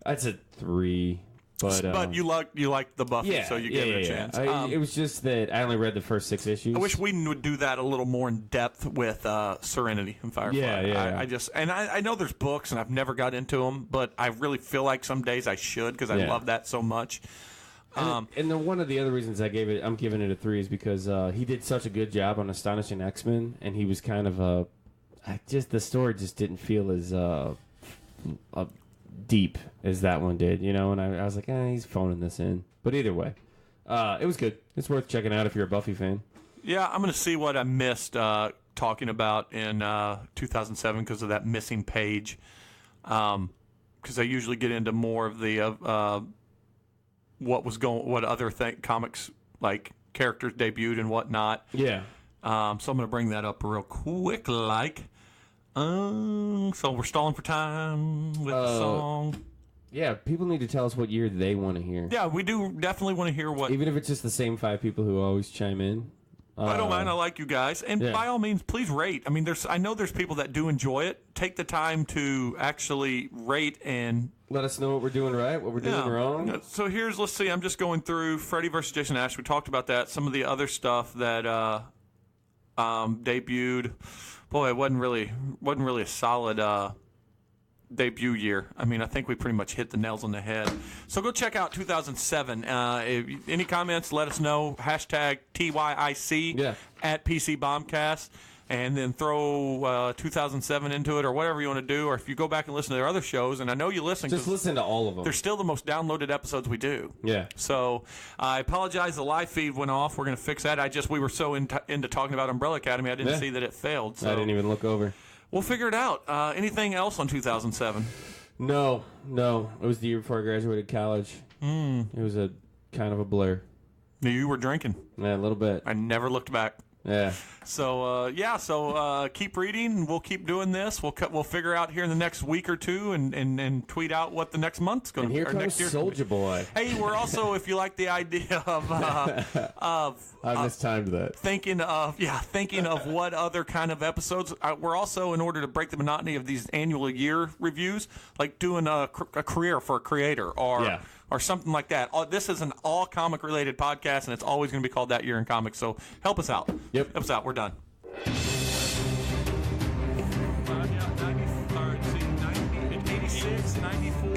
I'd say 3, but you liked the Buffy, so you gave it a chance. It was just that I only read the first 6 issues. I wish we would do that a little more in depth with Serenity and Firefly. I know there's books, and I've never got into them, but I really feel like some days I should because I love that so much. And then one of the other reasons I'm giving it a 3 is because he did such a good job on Astonishing X-Men, and he was kind of the story just didn't feel as deep as that one did, and I was like, he's phoning this in. But either way, it was good. It's worth checking out if you're a Buffy fan. Yeah, I'm going to see what I missed talking about in 2007 because of that missing page. Because I usually get into more of the what other comics like characters debuted and whatnot. Yeah. So I'm going to bring that up real quick. So we're stalling for time with the song. Yeah, people need to tell us what year they want to hear. Yeah, we do definitely want to hear what. Even if it's just the same 5 people who always chime in. I don't mind. I like you guys, and by all means, please rate. I mean, I know there's people that do enjoy it. Take the time to actually rate and let us know what we're doing right, what we're doing wrong. So let's see. I'm just going through Freddy versus Jason Ash. We talked about that. Some of the other stuff that debuted. Boy, it wasn't really a solid debut year. I mean, I think we pretty much hit the nails on the head. So go check out 2007. Any comments, let us know. Hashtag TYIC at PC Bombcast. And then throw 2007 into it or whatever you want to do. Or if you go back and listen to their other shows, and I know you listen. Just listen to all of them. They're still the most downloaded episodes we do. Yeah. So I apologize. The live feed went off. We're going to fix that. We were so into talking about Umbrella Academy, I didn't see that it failed. So I didn't even look over. We'll figure it out. Anything else on 2007? No. It was the year before I graduated college. It was a kind of a blur. You were drinking. Yeah, a little bit. I never looked back. Yeah. So keep reading. We'll keep doing this. We'll figure out here in the next week or two and tweet out what the next month's going to be. And here comes Soulja Boy. Hey, we're also, if you like the idea of I mistimed that. Thinking of what other kind of episodes. We're also, in order to break the monotony of these annual year reviews, like doing a career for a creator or something like that. This is an all comic related podcast, and it's always going to be called That Year in Comics. So help us out. Yep. Help us out. We're done. 86, 94,